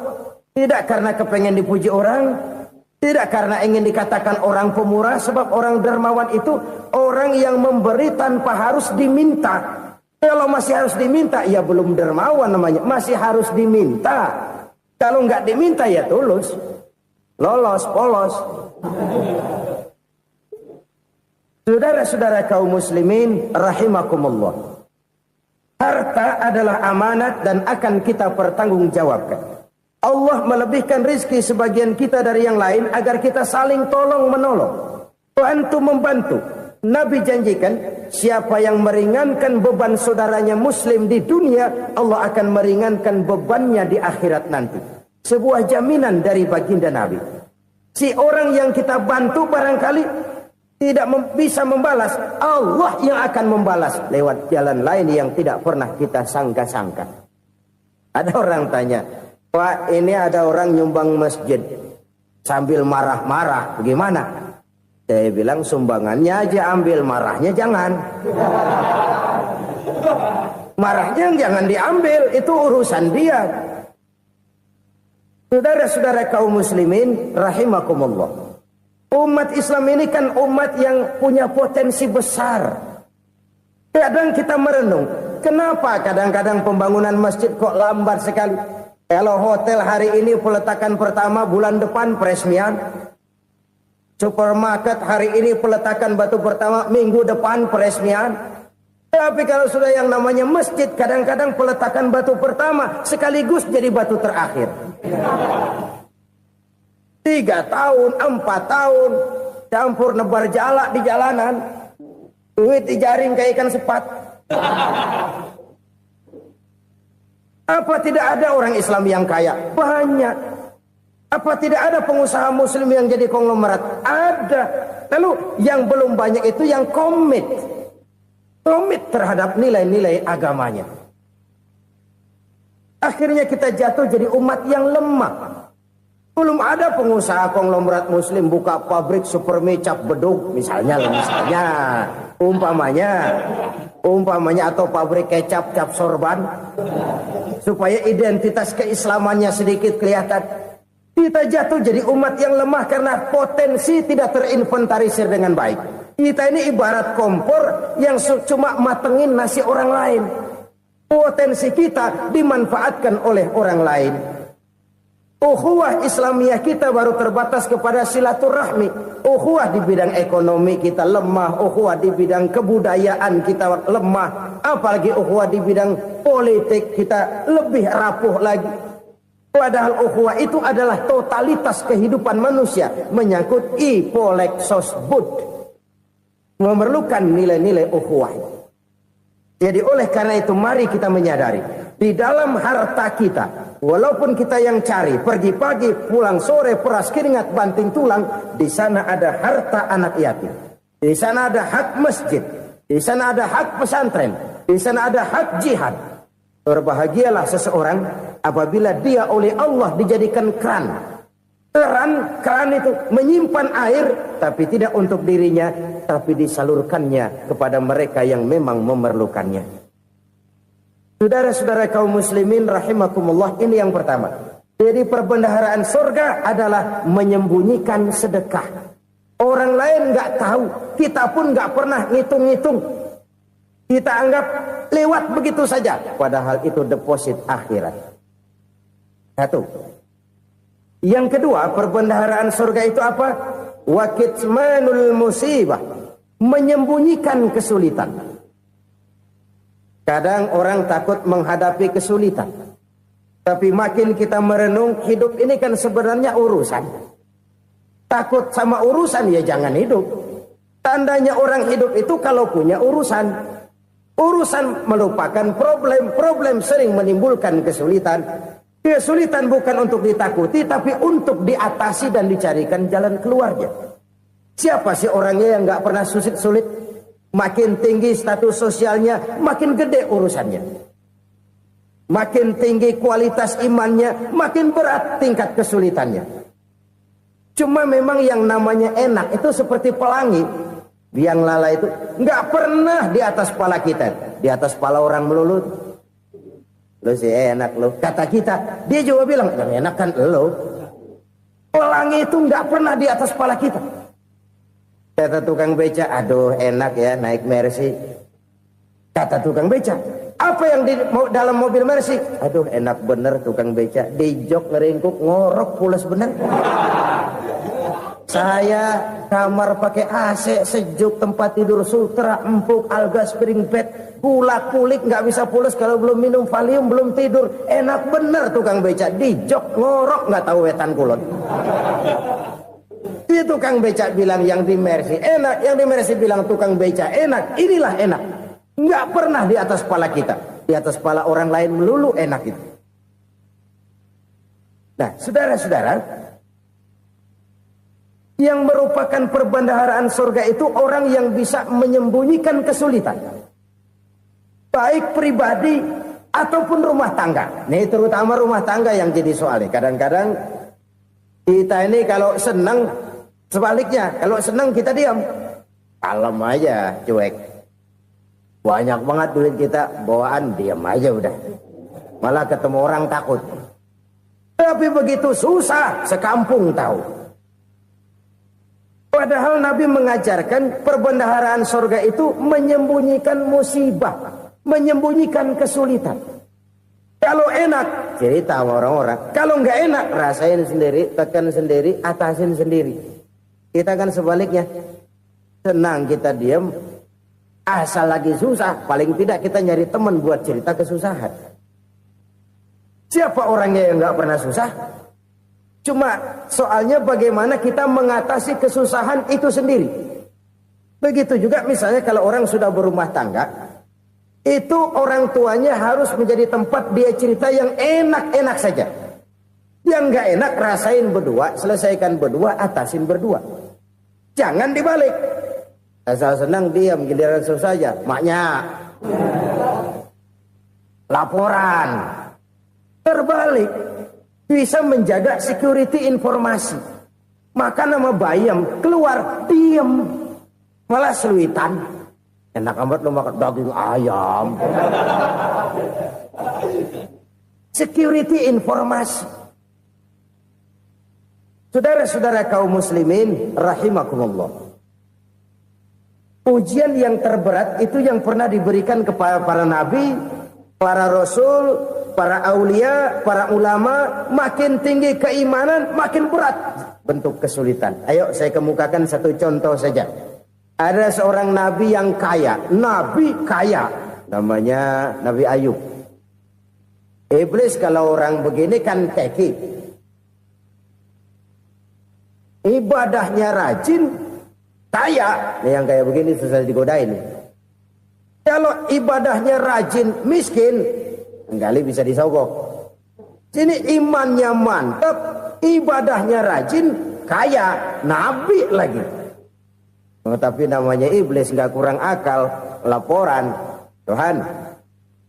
Tidak karena kepengen dipuji orang. Tidak karena ingin dikatakan orang pemurah. Sebab orang dermawan itu orang yang memberi tanpa harus diminta. Kalau masih harus diminta, ya belum dermawan namanya. Masih harus diminta. Kalau nggak diminta ya tulus. Lolos, polos. Saudara-saudara kaum muslimin rahimakumullah. Harta adalah amanat dan akan kita pertanggungjawabkan. Allah melebihkan rizki sebagian kita dari yang lain agar kita saling tolong menolong. Bantu membantu. Nabi janjikan siapa yang meringankan beban saudaranya muslim di dunia, Allah akan meringankan bebannya di akhirat nanti. Sebuah jaminan dari baginda Nabi. Si orang yang kita bantu barangkali tidak bisa membalas, Allah yang akan membalas lewat jalan lain yang tidak pernah kita sangka-sangka. Ada orang tanya, Pak, ini ada orang nyumbang masjid sambil marah-marah, bagaimana? Saya bilang sumbangannya aja ambil, marahnya jangan. Marahnya jangan diambil, itu urusan dia. Saudara-saudara kaum muslimin rahimakumullah. Umat Islam ini kan umat yang punya potensi besar. Kadang kita merenung, kenapa kadang-kadang pembangunan masjid kok lambat sekali? Kalau hotel hari ini peletakan pertama, bulan depan peresmian. Supermarket hari ini peletakan batu pertama, minggu depan peresmian. Tapi kalau sudah yang namanya masjid, kadang-kadang peletakan batu pertama sekaligus jadi batu terakhir. 3 tahun, 4 tahun, campur nebar jalak di jalanan, duit dijaring kayak ikan sepat. Apa tidak ada orang Islam yang kaya? Banyak. Apa tidak ada pengusaha muslim yang jadi konglomerat? Ada. Lalu yang belum banyak itu yang komit terhadap nilai-nilai agamanya. Akhirnya kita jatuh jadi umat yang lemah. Belum ada pengusaha konglomerat muslim buka pabrik supermi cap beduk misalnya umpamanya atau pabrik kecap cap sorban supaya identitas keislamannya sedikit kelihatan. Kita jatuh jadi umat yang lemah karena potensi tidak terinventarisir dengan baik. Kita ini ibarat kompor yang cuma matengin nasi orang lain. Potensi kita dimanfaatkan oleh orang lain. Ukhuwah Islamiyah kita baru terbatas kepada silaturahmi. Ukhuwah di bidang ekonomi kita lemah. Ukhuwah di bidang kebudayaan kita lemah. Apalagi ukhuwah di bidang politik kita lebih rapuh lagi. Padahal ukhuwah itu adalah totalitas kehidupan manusia. Menyangkut ipolek sosbud. Memerlukan nilai-nilai ukhuwah. Jadi oleh karena itu mari kita menyadari, di dalam harta kita, walaupun kita yang cari, pergi pagi, pulang sore, peras keringat, banting tulang, di sana ada harta anak yatim. Di sana ada hak masjid, di sana ada hak pesantren, di sana ada hak jihad. Berbahagialah seseorang apabila dia oleh Allah dijadikan keran. Keran itu menyimpan air, tapi tidak untuk dirinya, tapi disalurkannya kepada mereka yang memang memerlukannya. Saudara-saudara kaum muslimin rahimakumullah, ini yang pertama. Jadi perbendaharaan surga adalah menyembunyikan sedekah. Orang lain nggak tahu, kita pun nggak pernah ngitung-ngitung. Kita anggap lewat begitu saja, padahal itu deposit akhirat. Satu. Yang kedua, perbendaharaan surga itu apa? Wa kitmanul musibah, menyembunyikan kesulitan. Kadang orang takut menghadapi kesulitan. Tapi makin kita merenung, hidup ini kan sebenarnya urusan. Takut sama urusan ya jangan hidup. Tandanya orang hidup itu kalau punya urusan. Urusan melupakan problem. Problem sering menimbulkan kesulitan. Kesulitan bukan untuk ditakuti, tapi untuk diatasi dan dicarikan jalan keluarnya. Siapa sih orangnya yang gak pernah sulit-sulit? Makin tinggi status sosialnya, makin gede urusannya. Makin tinggi kualitas imannya, makin berat tingkat kesulitannya. Cuma memang yang namanya enak itu seperti pelangi. Biang lala itu gak pernah di atas kepala kita. Di atas kepala orang melulu. Lo sih enak lo, kata kita. Dia juga bilang yang enak kan lo. Pelangi itu nggak pernah di atas kepala kita. Kata tukang beca, aduh enak ya naik Mercy. Kata tukang beca, apa yang di dalam mobil Mercy? Aduh enak bener tukang beca, di jok ngeringkuk ngorok pulas bener. Saya kamar pakai AC sejuk, tempat tidur sutra, empuk, alga, spring bed, kulak kulik nggak bisa pulas kalau belum minum Valium, belum tidur. Enak bener tukang beca, di jok ngorok nggak tahu wetan kulon. Itu tukang beca bilang yang di Mercy enak, yang di Mercy bilang tukang beca enak. Inilah enak, nggak pernah di atas kepala kita, di atas kepala orang lain melulu enak itu. Nah, saudara-saudara, yang merupakan perbendaharaan surga itu orang yang bisa menyembunyikan kesulitan. Baik pribadi ataupun rumah tangga. Nih terutama rumah tangga yang jadi soalnya. Kadang-kadang kita ini kalau senang, sebaliknya. Kalau senang kita diam. Kalem aja, cuek. Banyak banget duit kita, bawaan diam aja udah. Malah ketemu orang takut. Tapi begitu susah, sekampung tahu. Padahal Nabi mengajarkan perbendaharaan surga itu menyembunyikan musibah, menyembunyikan kesulitan. Kalau enak, cerita sama orang-orang. Kalau nggak enak, rasain sendiri, tekan sendiri, atasin sendiri. Kita kan sebaliknya. Senang kita diam, asal lagi susah, paling tidak kita nyari teman buat cerita kesusahan. Siapa orangnya yang nggak pernah susah? Cuma soalnya bagaimana kita mengatasi kesusahan itu sendiri. Begitu juga misalnya kalau orang sudah berumah tangga, itu orang tuanya harus menjadi tempat dia cerita yang enak-enak saja. Yang nggak enak rasain berdua, selesaikan berdua, atasin berdua. Jangan dibalik. Asal senang diam, giliran susah saja. Maknya laporan. Terbalik. Bisa menjaga security informasi. Maka nama bayam keluar diam. Malah seluitan. Enak amat lo makan daging ayam. Security informasi. Saudara-saudara kaum muslimin rahimakumullah. Ujian yang terberat itu yang pernah diberikan kepada para nabi, para rasul, para aulia, para ulama. Makin tinggi keimanan, makin berat bentuk kesulitan. Ayo saya kemukakan satu contoh saja. Ada seorang nabi yang kaya, nabi kaya, namanya Nabi Ayub. Iblis kalau orang begini kan keki, ibadahnya rajin, kaya. Nih yang kayak begini susah digodain. Kalau ibadahnya rajin, miskin, kali bisa disogok. Sini imannya mantap, ibadahnya rajin, kaya, nabi lagi. Tapi namanya iblis nggak kurang akal. Laporan, Tuhan,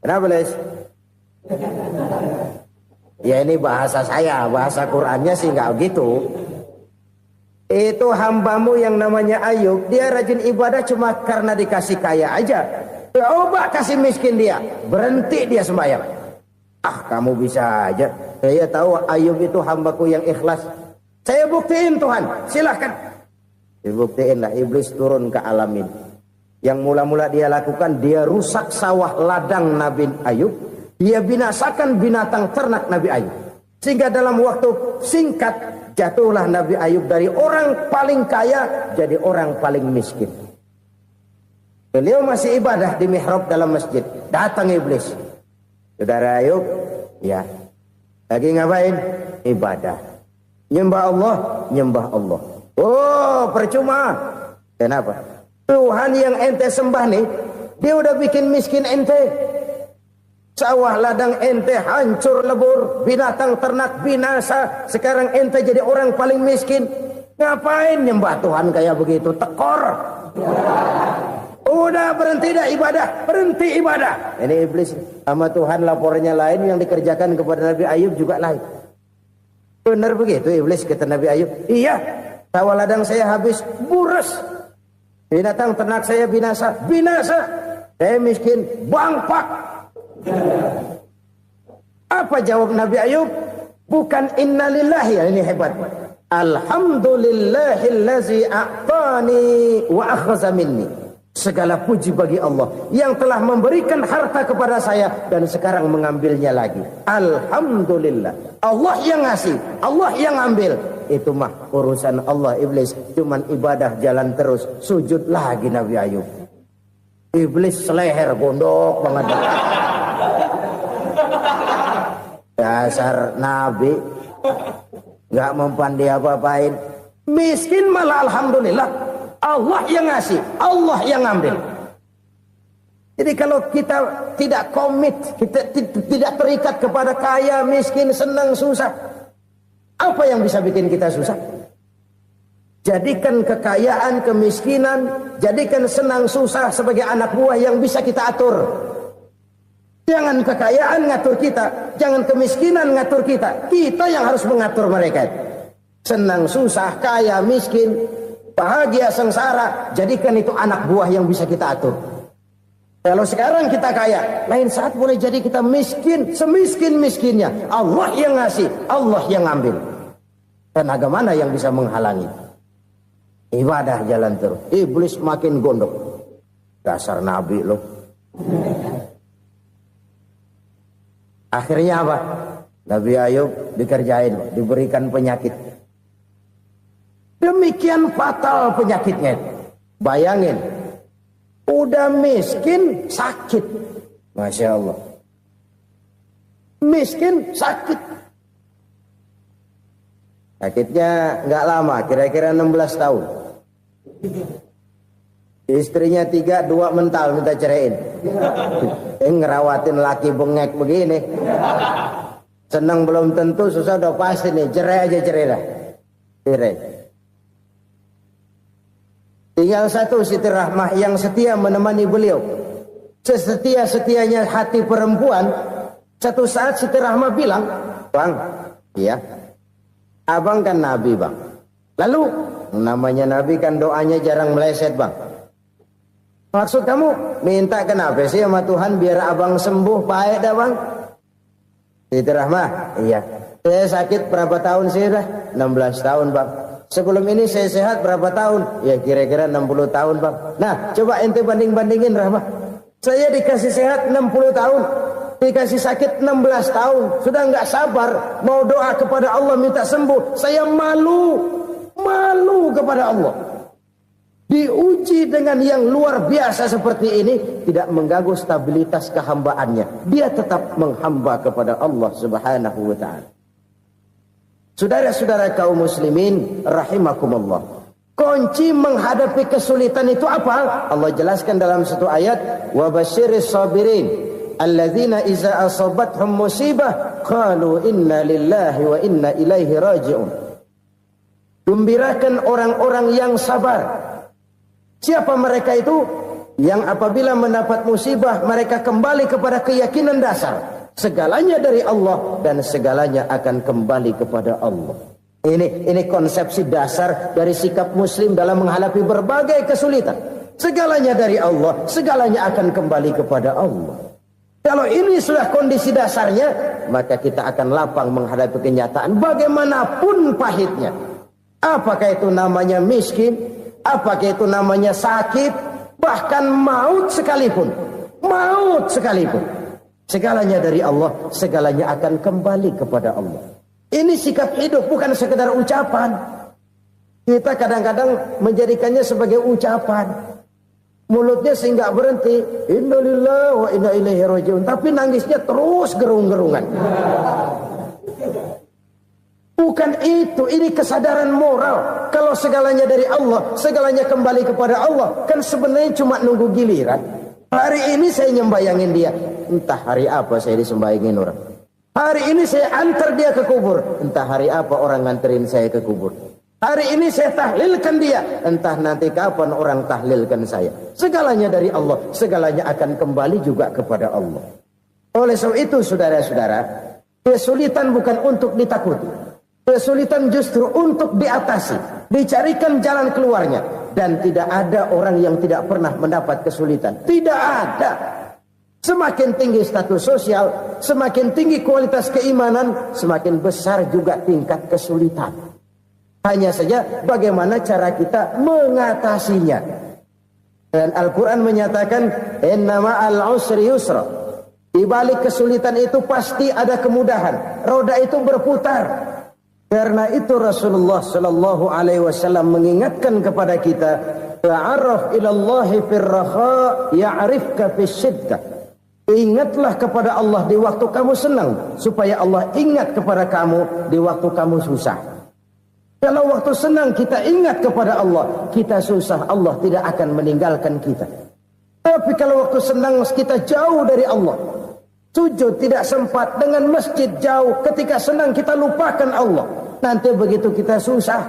kenapa Les? Ya ini bahasa saya, bahasa Qurannya sih nggak gitu. Itu hambamu yang namanya Ayub, dia rajin ibadah cuma karena dikasih kaya aja. Coba kasih miskin dia, berhenti dia sembahyang. Ah, kamu bisa aja. Saya tahu Ayub itu hambaku yang ikhlas. Saya buktiin Tuhan, silahkan. Dibuktiinlah, iblis turun ke alamin. Yang mula-mula dia lakukan, dia rusak sawah ladang Nabi Ayub. Dia binasakan binatang ternak Nabi Ayub. Sehingga dalam waktu singkat, jatuhlah Nabi Ayub dari orang paling kaya jadi orang paling miskin. Beliau masih ibadah di mihrab dalam masjid. Datang iblis. Saudara Ayub, ya, lagi ngapain? Ibadah. Nyembah Allah, nyembah Allah. Oh, percuma. Kenapa? Tuhan yang ente sembah nih, dia udah bikin miskin ente. Sawah ladang ente hancur lebur, binatang ternak binasa. Sekarang ente jadi orang paling miskin. Ngapain nyembah Tuhan kayak begitu? Tekor. Udah berhenti dah ibadah, berhenti ibadah. Ini iblis sama Tuhan laporannya lain, yang dikerjakan kepada Nabi Ayub juga lain. Benar begitu iblis kata Nabi Ayub? Iya. Sawah ladang saya habis, buras. Binatang ternak saya binasa, binasa. Saya miskin, bangpak. Apa jawab Nabi Ayub? Bukan innalillahi, ini hebat. Alhamdulillahillazi a'tani wa akhza minni. Segala puji bagi Allah yang telah memberikan harta kepada saya dan sekarang mengambilnya lagi. Alhamdulillah. Allah yang ngasih, Allah yang ambil. Itu mah urusan Allah. Iblis cuman ibadah jalan terus, sujud lagi Nabi Ayub. Iblis seleher gondok banget. Dasar Nabi nggak mempan dia apa-apain. Miskin malah alhamdulillah. Allah yang ngasih, Allah yang ambil. Jadi kalau kita tidak komit, kita tidak terikat kepada kaya, miskin, senang, susah, apa yang bisa bikin kita susah? Jadikan kekayaan, kemiskinan, jadikan senang, susah sebagai anak buah yang bisa kita atur. Jangan kekayaan ngatur kita, jangan kemiskinan ngatur kita. Kita yang harus mengatur mereka. Senang, susah, kaya, miskin, bahagia, sengsara, jadikan itu anak buah yang bisa kita atur. Kalau sekarang kita kaya, lain saat boleh jadi kita miskin, semiskin-miskinnya. Allah yang ngasih, Allah yang ngambil. Tenaga mana yang bisa menghalangi? Ibadah jalan terus. Iblis makin gondok. Dasar Nabi loh. Akhirnya apa? Nabi Ayub dikerjain, diberikan penyakit. Demikian fatal penyakitnya. Bayangin, udah miskin sakit. Masya Allah. Miskin sakit. Sakitnya nggak lama, kira-kira 16 tahun. Istrinya 3, 2 mental minta ceraiin. Ngerawatin laki bengek begini. Senang belum tentu, susah udah pasti nih. Cerai aja, cerai dah. Cerai. Tinggal satu Siti Rahmah yang setia menemani beliau. Sesetia-setianya hati perempuan. Satu saat Siti Rahmah bilang, "Bang, iya, abang kan Nabi, Bang. Lalu, namanya Nabi kan doanya jarang meleset, Bang. Maksud kamu minta kenapa sih sama Tuhan biar abang sembuh baik dah, Bang?" Siti Rahmah, iya. Saya sakit berapa tahun sih dah? 16 tahun, Bang. Sebelum ini saya sehat berapa tahun? Ya kira-kira 60 tahun, Bang. Nah, coba ente banding-bandingin, Rahmah. Saya dikasih sehat 60 tahun. Dikasih sakit 16 tahun. Sudah nggak sabar mau doa kepada Allah minta sembuh. Saya malu kepada Allah. Diuji dengan yang luar biasa seperti ini, tidak mengganggu stabilitas kehambaannya. Dia tetap menghamba kepada Allah Subhanahu wa ta'ala. Saudara-saudara kaum muslimin rahimakumullah. Kunci menghadapi kesulitan itu apa? Allah jelaskan dalam satu ayat, wa basyiris sabirin alladzina iza asabathum musibah qalu inna lillahi wa inna ilaihi raji'un. Gembirakan orang-orang yang sabar. Siapa mereka itu? Yang apabila mendapat musibah mereka kembali kepada keyakinan dasar. Segalanya dari Allah dan segalanya akan kembali kepada Allah. Ini konsepsi dasar dari sikap muslim dalam menghadapi berbagai kesulitan. Segalanya dari Allah, segalanya akan kembali kepada Allah. Kalau ini sudah kondisi dasarnya, maka kita akan lapang menghadapi kenyataan bagaimanapun pahitnya. Apakah itu namanya miskin? Apakah itu namanya sakit? Bahkan maut sekalipun. Segalanya dari Allah, segalanya akan kembali kepada Allah. Ini sikap hidup, bukan sekedar ucapan. Kita kadang-kadang menjadikannya sebagai ucapan. Mulutnya sehingga berhenti, innalillahi wa inna ilaihi raji'un, tapi nangisnya terus gerung-gerungan. Bukan itu, ini kesadaran moral. Kalau segalanya dari Allah, segalanya kembali kepada Allah, kan sebenarnya cuma nunggu giliran. Hari ini saya nyembayangin dia, entah hari apa saya disembayangin orang. Hari ini saya antar dia ke kubur, entah hari apa orang nganterin saya ke kubur. Hari ini saya tahlilkan dia, entah nanti kapan orang tahlilkan saya. Segalanya dari Allah, segalanya akan kembali juga kepada Allah. Oleh sebab itu saudara-saudara, kesulitan bukan untuk ditakuti. Kesulitan justru untuk diatasi, dicarikan jalan keluarnya. Dan tidak ada orang yang tidak pernah mendapat kesulitan. Tidak ada. Semakin tinggi status sosial, semakin tinggi kualitas keimanan, semakin besar juga tingkat kesulitan. Hanya saja bagaimana cara kita mengatasinya. Dan Al-Quran menyatakan, innama al-usri yusra. Di balik kesulitan itu pasti ada kemudahan. Roda itu berputar. Karena itu Rasulullah sallallahu alaihi wasallam mengingatkan kepada kita, ta'arraf ila Allah fir raha ya'rifka fis syiddah. Ingatlah kepada Allah di waktu kamu senang, supaya Allah ingat kepada kamu di waktu kamu susah. Kalau waktu senang kita ingat kepada Allah, kita susah, Allah tidak akan meninggalkan kita. Tapi kalau waktu senang kita jauh dari Allah, sujud tidak sempat, dengan masjid jauh, ketika senang kita lupakan Allah. Nanti begitu kita susah,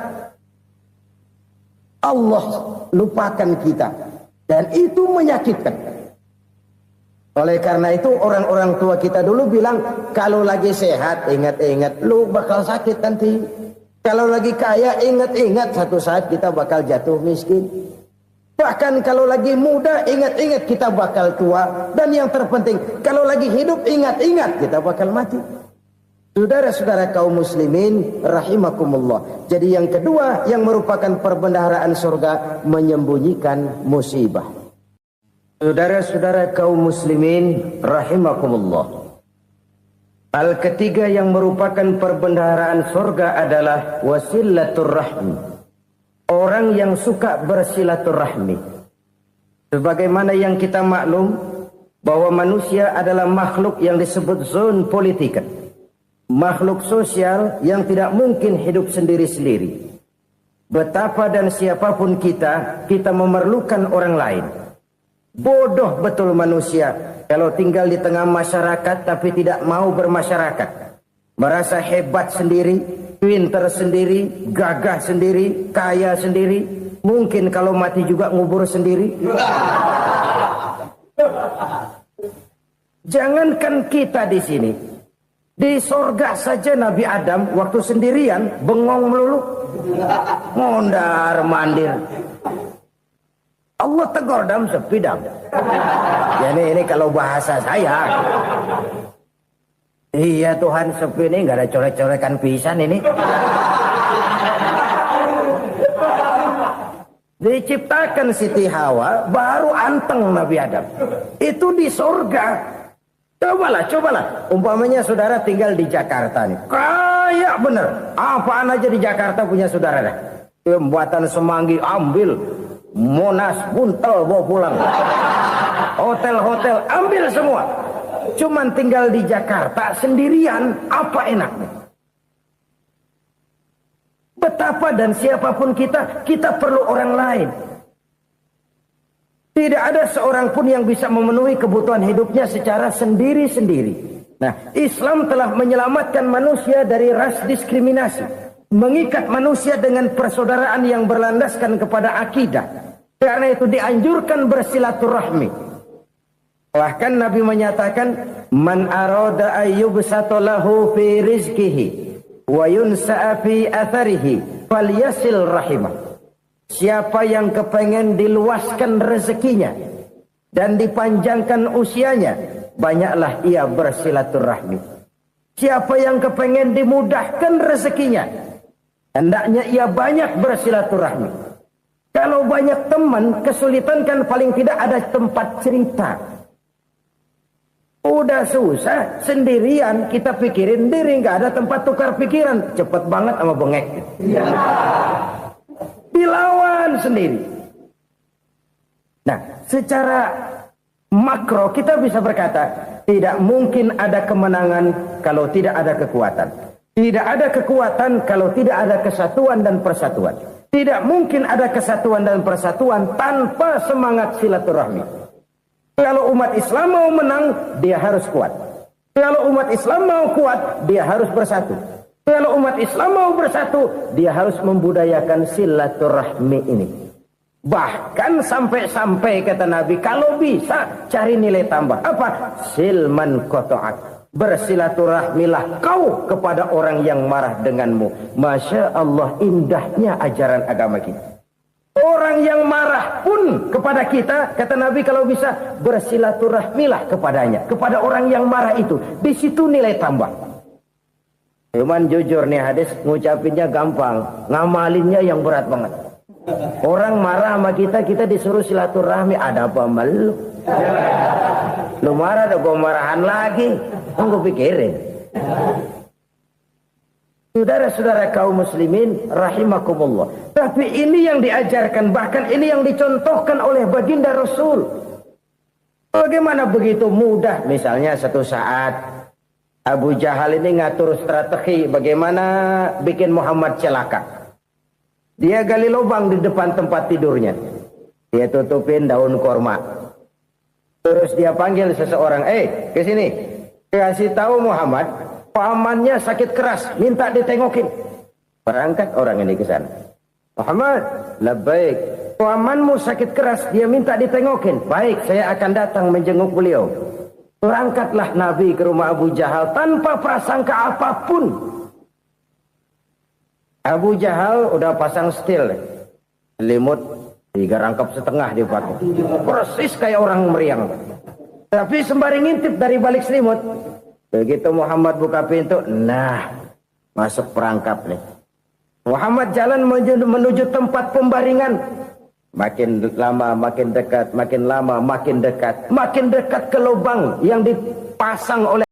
Allah lupakan kita. Dan itu menyakitkan. Oleh karena itu orang-orang tua kita dulu bilang, kalau lagi sehat ingat-ingat lu bakal sakit nanti. Kalau lagi kaya ingat-ingat satu saat kita bakal jatuh miskin. Bahkan kalau lagi muda ingat-ingat kita bakal tua. Dan yang terpenting, kalau lagi hidup ingat-ingat kita bakal mati. Saudara-saudara kaum muslimin rahimakumullah. Jadi yang kedua yang merupakan perbendaharaan surga, menyembunyikan musibah. Saudara-saudara kaum muslimin rahimakumullah. Hal ketiga yang merupakan perbendaharaan surga adalah wasilaturrahmi. Orang yang suka bersilaturahmi. Sebagaimana yang kita maklum bahwa manusia adalah makhluk yang disebut zon politika. Makhluk sosial yang tidak mungkin hidup sendiri-sendiri. Betapa dan siapapun kita memerlukan orang lain. Bodoh betul manusia kalau tinggal di tengah masyarakat tapi tidak mau bermasyarakat. Merasa hebat sendiri, pintar sendiri, gagah sendiri, kaya sendiri. Mungkin kalau mati juga ngubur sendiri. Jangankan kita di sini. Di sorga saja Nabi Adam waktu sendirian bengong melulu, mondar mandir. Allah tegur dalam sepidang. Ini kalau bahasa saya. Iya Tuhan, sepi ini nggak ada coret-corekan pisan ini. Diciptakan Siti Hawa baru anteng Nabi Adam. Itu di sorga. Cobalah. Umpamanya saudara tinggal di Jakarta nih. Kayak bener. Apaan aja di Jakarta punya saudara dah. Pembuatan Semanggi ambil. Monas, Buntel bawa pulang. Hotel-hotel ambil semua. Cuman tinggal di Jakarta sendirian. Apa enaknya? Betapa dan siapapun kita perlu orang lain. Tidak ada seorang pun yang bisa memenuhi kebutuhan hidupnya secara sendiri-sendiri. Nah, Islam telah menyelamatkan manusia dari ras diskriminasi. Mengikat manusia dengan persaudaraan yang berlandaskan kepada akidah. Karena itu dianjurkan bersilaturahmi. Bahkan Nabi menyatakan, Man arada ayyubsata lahu fi rizkihi wa yunsa'a fi atharihi falyasil rahimah. Siapa yang kepengen diluaskan rezekinya dan dipanjangkan usianya, banyaklah ia bersilaturahmi. Siapa yang kepengen dimudahkan rezekinya, hendaknya ia banyak bersilaturahmi. Kalau banyak teman, kesulitan kan paling tidak ada tempat cerita. Udah susah, sendirian kita pikirin diri, nggak ada tempat tukar pikiran. Cepet banget sama bengek. Dilawan sendiri. Nah, secara makro kita bisa berkata, tidak mungkin ada kemenangan kalau tidak ada kekuatan. Tidak ada kekuatan kalau tidak ada kesatuan dan persatuan. Tidak mungkin ada kesatuan dan persatuan tanpa semangat silaturahmi. Kalau umat Islam mau menang, dia harus kuat. Kalau umat Islam mau kuat, dia harus bersatu. Kalau umat Islam mau bersatu, dia harus membudayakan silaturahmi ini. Bahkan sampai kata Nabi, kalau bisa cari nilai tambah. Apa? Silman qata'ak. Bersilaturahmilah kau kepada orang yang marah denganmu. Masya Allah, indahnya ajaran agama kita. Orang yang marah pun kepada kita, kata Nabi, kalau bisa bersilaturahmilah kepadanya. Kepada orang yang marah itu. Di situ nilai tambah. Cuman jujur nih hadis, ngucapinnya gampang, ngamalinnya yang berat banget. Orang marah sama kita disuruh silaturahmi, ada apa malu? Lu marah, ada gua marahan lagi. Tunggu pikirin. Saudara-saudara kaum muslimin rahimakumullah. Tapi ini yang diajarkan, bahkan ini yang dicontohkan oleh baginda Rasul. Bagaimana begitu mudah, misalnya satu saat Abu Jahal ini ngatur strategi bagaimana bikin Muhammad celaka. Dia gali lubang di depan tempat tidurnya. Dia tutupin daun korma. Terus dia panggil seseorang, ke sini. Kasih tahu Muhammad, pamannya sakit keras, minta ditengokin. Berangkat orang ini ke sana. Muhammad, labbaik. Pamanmu sakit keras, dia minta ditengokin. Baik, saya akan datang menjenguk beliau. Berangkatlah Nabi ke rumah Abu Jahal tanpa prasangka apapun. Abu Jahal udah pasang stil, selimut 3 rangkap setengah dipakai, persis kayak orang meriang. Tapi sembari ngintip dari balik selimut, Begitu Muhammad buka pintu, nah masuk perangkap nih. Muhammad jalan menuju tempat pembaringan. Makin lama makin dekat, makin lama makin dekat. Makin dekat ke lubang yang dipasang oleh